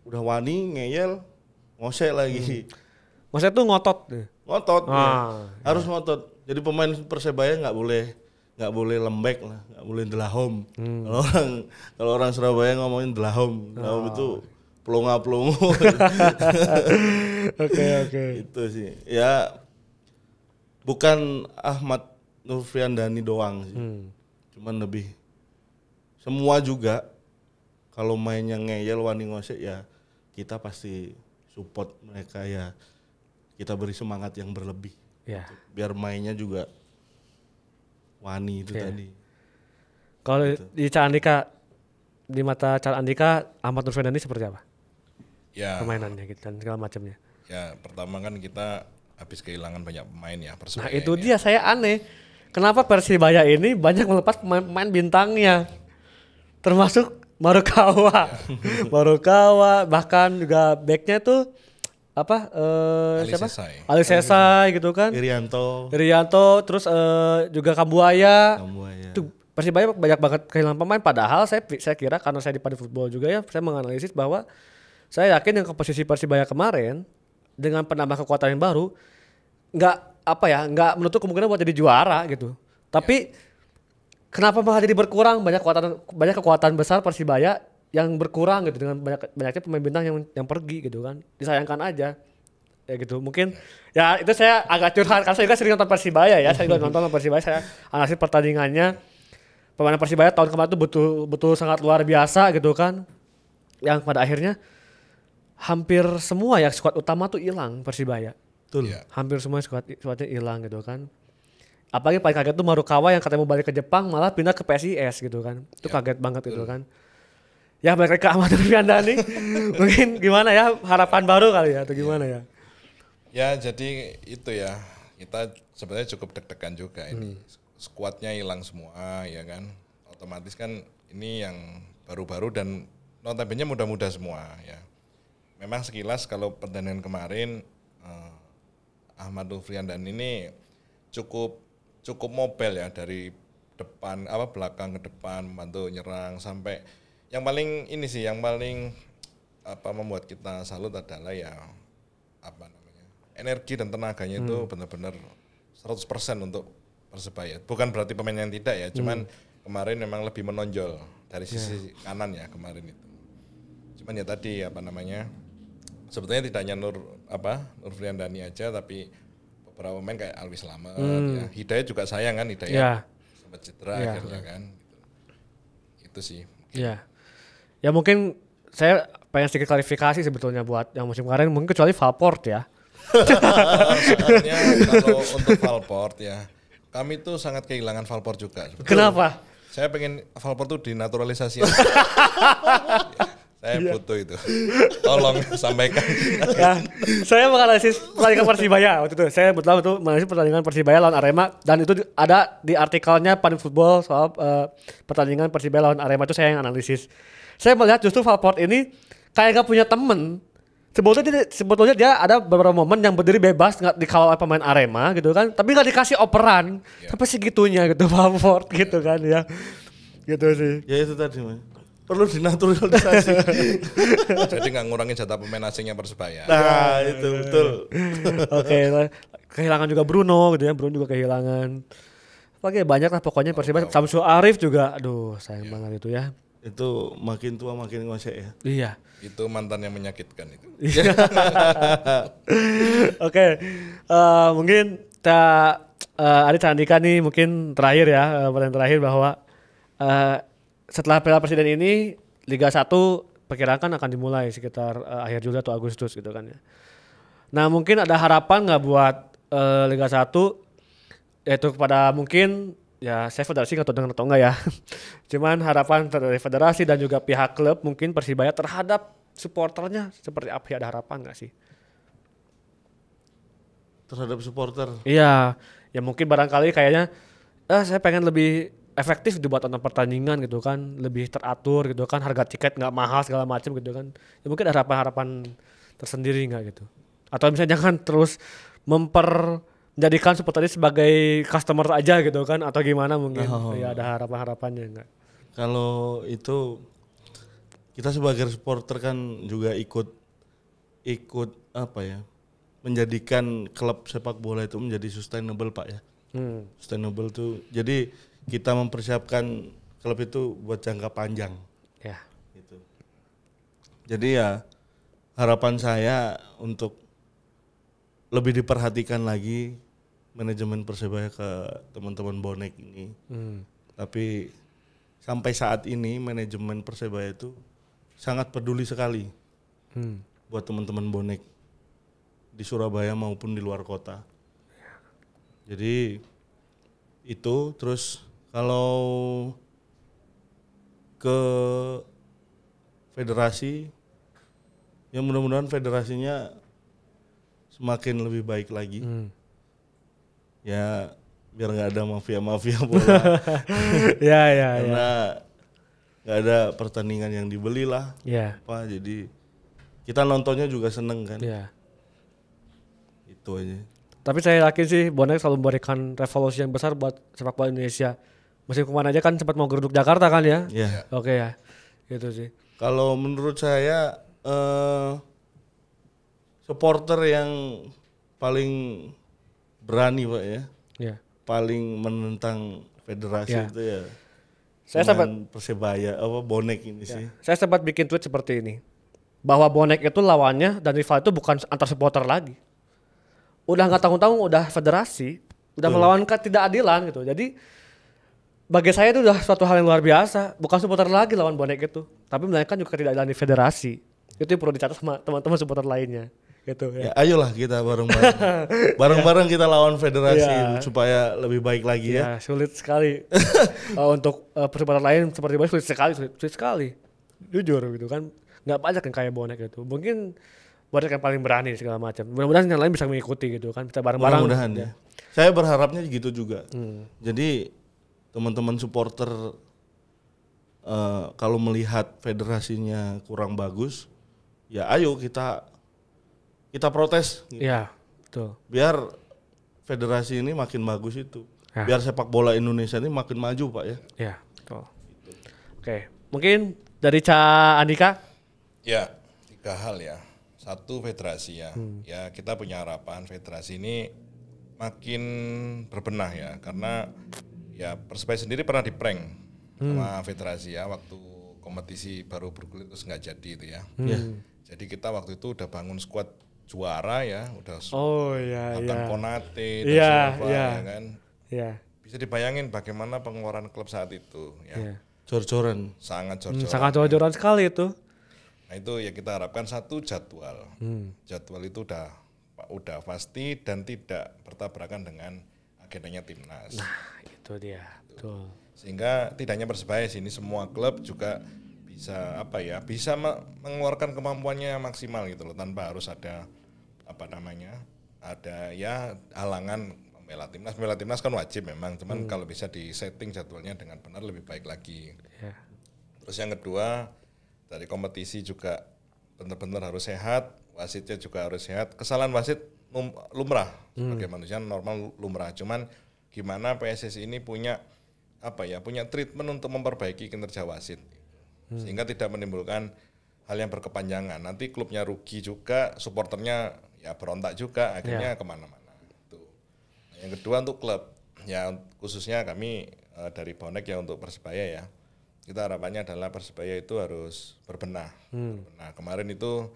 udah wani ngeyel ngosek lagi. Maksudnya tuh ngotot. Ya. Harus ngotot. Jadi pemain Persebaya nggak boleh lembek lah, nggak boleh delahom. Kalau orang Surabaya ngomongin delahom itu pelongo. Oke. Itu sih. Ya bukan Ahmad Nurfiandani doang sih. Cuman lebih semua juga kalau mainnya ngeyel wani ngosek ya kita pasti support mereka ya, kita beri semangat yang berlebih. Ya. Biar mainnya juga wani itu tadi. Kalau di Cak Andika, di mata Cak Andika, Ahmad Nurfiandani seperti apa? Ya. Permainannya gitu dan segala macamnya. Ya pertama kan kita habis kehilangan banyak pemain ya Persebaya. Nah itu dia saya aneh. Kenapa Persibaya ini banyak melepas pemain bintangnya? Termasuk Marukawa. Marukawa, bahkan juga backnya tuh apa siapa? Ali Sesai gitu kan. Irianto, terus juga Kambuaya. Tuh Persibaya banyak banget kehilangan pemain, padahal saya kira karena saya di Padang Football juga ya, saya menganalisis bahwa saya yakin yang komposisi Persibaya kemarin dengan penambah kekuatan yang baru nggak menutup kemungkinan buat jadi juara gitu. Tapi kenapa malah jadi berkurang, banyak kekuatan besar Persibaya yang berkurang gitu dengan banyaknya pemain bintang yang pergi gitu kan. Disayangkan aja. Ya gitu. Mungkin ya itu saya agak curhat karena saya juga sering nonton Persibaya ya. Saya juga nonton Persibaya, saya analisis pertandingannya. Pemain Persibaya tahun kemarin itu betul sangat luar biasa gitu kan. Yang pada akhirnya hampir semua ya skuad utama tuh hilang Persibaya. Betul. Ya. Hampir semua skuadnya hilang gitu kan. Apalagi paling kaget tuh Marukawa yang katanya mau balik ke Jepang malah pindah ke PSIS gitu kan. Itu kaget banget gitu kan. Ya balik ke Ahmad Nurfiandani. Mungkin gimana ya, harapan baru kali ya atau gimana ya? Ya jadi itu ya, kita sebenarnya cukup deg-degan juga ini. Skuadnya hilang semua ya kan. Otomatis kan ini yang baru-baru dan notabene muda-muda semua ya. Memang sekilas kalau pertandingan kemarin Ahmad Nurfiandani ini cukup mobile ya, dari depan belakang ke depan membantu nyerang sampai yang paling membuat kita salut adalah ya energi dan tenaganya itu benar-benar 100% untuk Persebaya. Bukan berarti pemain yang tidak ya, cuman kemarin memang lebih menonjol dari sisi kanan ya kemarin itu. Cuman ya tadi sebetulnya tidak hanya Nurfiandani aja, tapi beberapa pemain kayak Alwi Slamet ya. Hidayat juga sayang kan, Hidayat sempat cedera akhirnya kan. Itu sih. Iya. Ya mungkin saya pengen sedikit klarifikasi sebetulnya buat yang musim kemarin, mungkin kecuali Valport ya. Sebenarnya kalau untuk Valport ya, kami tuh sangat kehilangan Valport juga. Sebetulnya. Kenapa? Saya pengen Valport tuh dinaturalisasi. Saya butuh itu. Tolong sampaikan. Ya, saya menganalisis pertandingan Persibaya waktu itu. Saya betul menganalisis pertandingan Persibaya lawan Arema, dan itu ada di artikelnya Padang Football soal pertandingan Persibaya lawan Arema, itu saya yang analisis. Saya melihat justru Valport ini kayak gak punya temen. Sebetulnya dia ada beberapa momen yang berdiri bebas nggak dikawal oleh pemain Arema gitu kan, tapi nggak dikasih operan sampai segitunya gitu Valport gitu kan ya. Gitu sih. Ya itu tadi Mas. Perlu dinaturalisasi. Jadi nggak ngurangin jatah pemain asingnya Persebaya. Nah itu betul. Oke, kehilangan juga Bruno gitu ya. Bruno juga kehilangan. Oke, banyak lah pokoknya Persibaya. Samsul Arif juga, aduh sayang banget itu ya. Itu makin tua makin ngosek ya. Iya. Itu mantan yang menyakitkan itu. Oke, mungkin Adit Andika nih mungkin terakhir ya, pertanyaan terakhir bahwa setelah Piala Presiden ini Liga 1 perkirakan akan dimulai sekitar akhir Juli atau Agustus gitu kan ya. Nah mungkin ada harapan nggak buat Liga 1 yaitu kepada mungkin ya saya federasi nggak tahu dengar atau enggak ya. Cuman harapan dari federasi dan juga pihak klub mungkin Persibaya terhadap supporternya seperti apa, ada harapan nggak sih? Terhadap supporter? Iya, ya mungkin barangkali kayaknya saya pengen lebih efektif dibuat nonton pertandingan gitu kan, lebih teratur gitu kan, harga tiket nggak mahal segala macam gitu kan. Ya mungkin ada harapan tersendiri nggak gitu? Atau misalnya jangan terus menjadikan supporter sebagai customer aja gitu kan, atau gimana mungkin? Ya ada harapannya nggak? Kalau itu kita sebagai supporter kan juga ikut apa ya, menjadikan klub sepak bola itu menjadi sustainable Pak ya. Sustainable tuh jadi kita mempersiapkan klub itu buat jangka panjang. Ya. Gitu. Jadi ya harapan saya untuk lebih diperhatikan lagi manajemen Persebaya ke teman-teman bonek ini. Tapi sampai saat ini manajemen Persebaya itu sangat peduli sekali buat teman-teman bonek di Surabaya maupun di luar kota. Jadi itu terus kalau ke federasi, ya mudah-mudahan federasinya semakin lebih baik lagi. Ya biar nggak ada mafia-mafia bola. Ya. Karena nggak ada pertandingan yang dibeli lah. Ya. Apa jadi kita nontonnya juga seneng kan. Ya. Itu aja. Tapi saya yakin sih bonek selalu memberikan revolusi yang besar buat sepak bola Indonesia. Musim kemarin aja kan sempat mau geruduk Jakarta kan ya. Ya. Oke ya. Gitu sih. Kalau menurut saya supporter yang paling berani Pak ya, Ya. paling menentang federasi Ya. itu ya. Saya cuman Persebaya bonek ini sih. Saya sempat bikin tweet seperti ini. Bahwa bonek itu lawannya dan rival itu bukan antar supporter lagi. Udah nggak tanggung-tanggung, udah federasi, udah melawan ketidakadilan gitu. Jadi bagi saya itu udah suatu hal yang luar biasa. Bukan supporter lagi lawan bonek itu, tapi melainkan juga ketidakadilan di federasi. Itu yang perlu dicatat sama teman-teman supporter lainnya. Gitu Ya ya. ayolah kita bareng-bareng. Bareng-bareng kita lawan federasi Ya. supaya lebih baik lagi ya. Ya, sulit sekali. Untuk supporter lain seperti bonek sulit sekali. Jujur gitu kan. Nggak banyak yang kayak bonek gitu. Mungkin bonek yang paling berani segala macam. Mudah-mudahan yang lain bisa mengikuti gitu kan. Bisa bareng-bareng. Mudah-mudahan ya. Saya berharapnya gitu juga. Jadi teman-teman supporter kalau melihat federasinya kurang bagus, ya ayo kita protes. Gitu. Iya, betul. Biar federasi ini makin bagus itu. Ya. Biar sepak bola Indonesia ini makin maju Pak ya. Iya, betul. Oke, mungkin dari Ca Andika. Ya, 3 hal ya. 1 federasi ya. Ya kita punya harapan federasi ini makin berbenah ya. Karena ya Persebaya sendiri pernah di-prank sama federasi ya. Waktu kompetisi baru bergulir terus nggak jadi itu ya. Jadi kita waktu itu udah bangun skuad juara ya. Udah makan Konate dan Silva ya kan. Iya. Bisa dibayangin bagaimana pengeluaran klub saat itu ya. Iya. Jor-joran. Sangat jor-joran. Sangat jor-joran sekali itu. Nah itu ya kita harapkan 1 jadwal. Jadwal itu udah pasti dan tidak bertabrakan dengan agendanya timnas. Nah, itu dia. Betul. Sehingga tidak hanya Persebaya sih, ini semua klub juga bisa bisa mengeluarkan kemampuannya maksimal gitu loh, tanpa harus ada ada ya halangan membela timnas. Membela timnas kan wajib memang, cuman kalau bisa disetting jadwalnya dengan benar lebih baik lagi. Ya. Terus yang kedua, dari kompetisi juga benar-benar harus sehat, wasitnya juga harus sehat. Kesalahan wasit lumrah, sebagai manusia normal lumrah. Cuman gimana PSSI ini punya punya treatment untuk memperbaiki kinerja wasit, sehingga tidak menimbulkan hal yang berkepanjangan. Nanti klubnya rugi juga, supporternya ya berontak juga, akhirnya kemana-mana. Tuh. Nah, yang kedua untuk klub, ya khususnya kami dari Bonek ya untuk Persebaya ya. Kita harapannya adalah Persebaya itu harus berbenah. Nah kemarin itu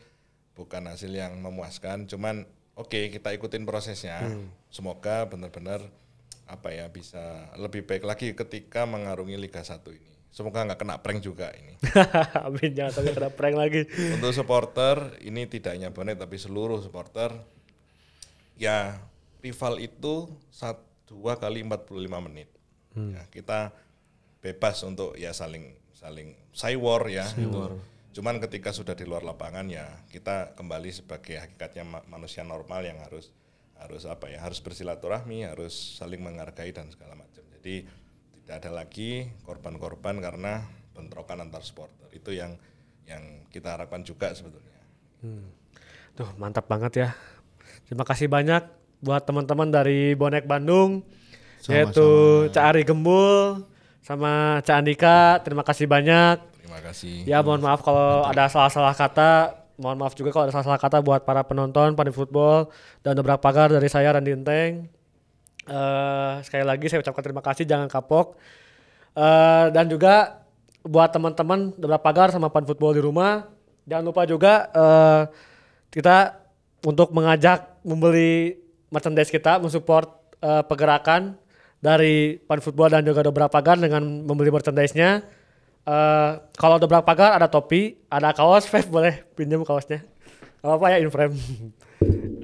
bukan hasil yang memuaskan, cuman oke, kita ikutin prosesnya. Semoga benar-benar bisa lebih baik lagi ketika mengarungi Liga 1 ini. Semoga nggak kena prank juga ini. Amin, jangan sampai kena prank lagi. Untuk supporter, ini tidak hanya Bonek tapi seluruh supporter. Ya rival itu 2 kali 45 menit. Ya, kita bebas untuk ya saling war ya. Gitu. Cuman ketika sudah di luar lapangan ya kita kembali sebagai hakikatnya manusia normal yang harus bersilaturahmi, harus saling menghargai dan segala macam. Jadi tidak ada lagi korban-korban karena bentrokan antar supporter. Itu yang kita harapkan juga sebetulnya. Tuh, mantap banget ya. Terima kasih banyak buat teman-teman dari Bonek Bandung. Yaitu Ca Ari Gembul sama Ca Andika. Terima kasih banyak. Terima kasih. Ya mohon maaf kalau ada salah-salah kata. Mohon maaf juga kalau ada salah-salah kata buat para penonton Pandit Football dan Dobrak Pagar dari saya Randy Enteng. Sekali lagi saya ucapkan terima kasih, jangan kapok. Dan juga buat teman-teman Dobrak Pagar sama Pandit Football di rumah, jangan lupa juga kita untuk mengajak membeli merchandise kita, mensupport pergerakan dari Pandit Football dan juga Dobrak Pagar dengan membeli merchandise-nya. Kalau Dobrak Pagar ada topi, ada kaos, Feb boleh pinjam kaosnya. Apa ya in frame.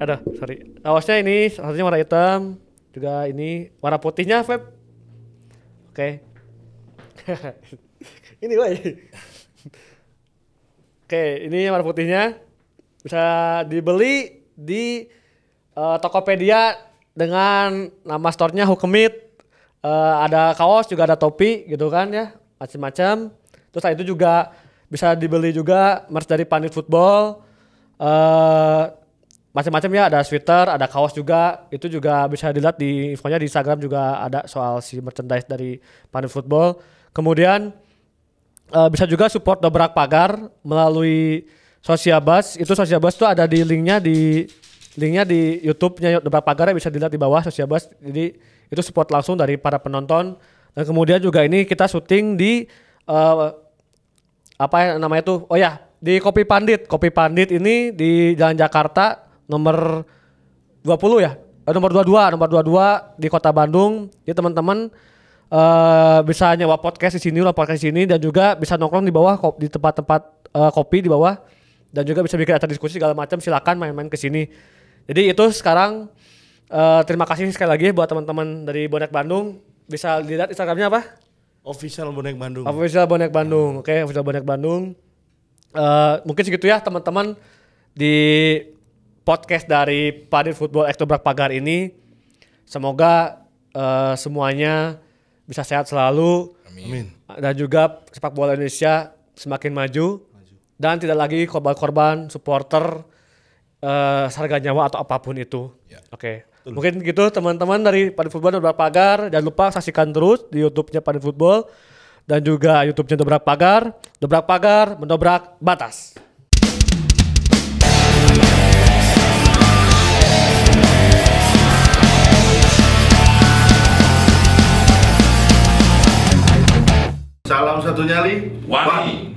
Aduh, sorry. Kaosnya ini satunya warna hitam, juga ini warna putihnya, Feb. Oke. Ini woy. Oke, ini warna putihnya bisa dibeli di Tokopedia dengan nama store-nya Hukemit. Ada kaos juga ada topi gitu kan ya, macam-macam. Terus itu juga bisa dibeli juga merch dari Pandit Football. Macam-macam ya, ada sweater, ada kaos juga. Itu juga bisa dilihat di infonya di Instagram juga ada soal si merchandise dari Pandit Football. Kemudian bisa juga support Dobrak Pagar melalui Sosiabus. Itu Sosiabus tuh ada di linknya di YouTube-nya Dobrak Pagar, bisa dilihat di bawah Sosiabus. Jadi itu support langsung dari para penonton. Dan kemudian juga ini kita syuting di apa namanya tuh? Oh ya, di Kopi Pandit. Kopi Pandit ini di Jalan Jakarta nomor 20 ya. Nomor 22 di Kota Bandung. Jadi teman-teman bisa nyewa podcast di sini, dan juga bisa nongkrong di bawah di tempat-tempat kopi di bawah, dan juga bisa bikin acara diskusi segala macam. Silakan main-main ke sini. Jadi itu sekarang terima kasih sekali lagi buat teman-teman dari Bonek Bandung. Bisa lihat Instagramnya apa? Official Bonek Bandung. Official Bonek Bandung. Oke, Official Bonek Bandung. Mungkin segitu ya teman-teman di podcast dari Pandit Football X Dobrak Pagar ini. Semoga semuanya bisa sehat selalu. Amin. Dan juga sepak bola Indonesia semakin maju. Dan tidak lagi korban-korban supporter harga nyawa atau apapun itu. Ya. Oke. Mungkin gitu teman-teman dari Pandit Football Dobrak Pagar. Jangan lupa saksikan terus di YouTube-nya Pandit Football dan juga YouTube-nya Dobrak Pagar. Dobrak Pagar mendobrak batas. Salam satu nyali. Wani.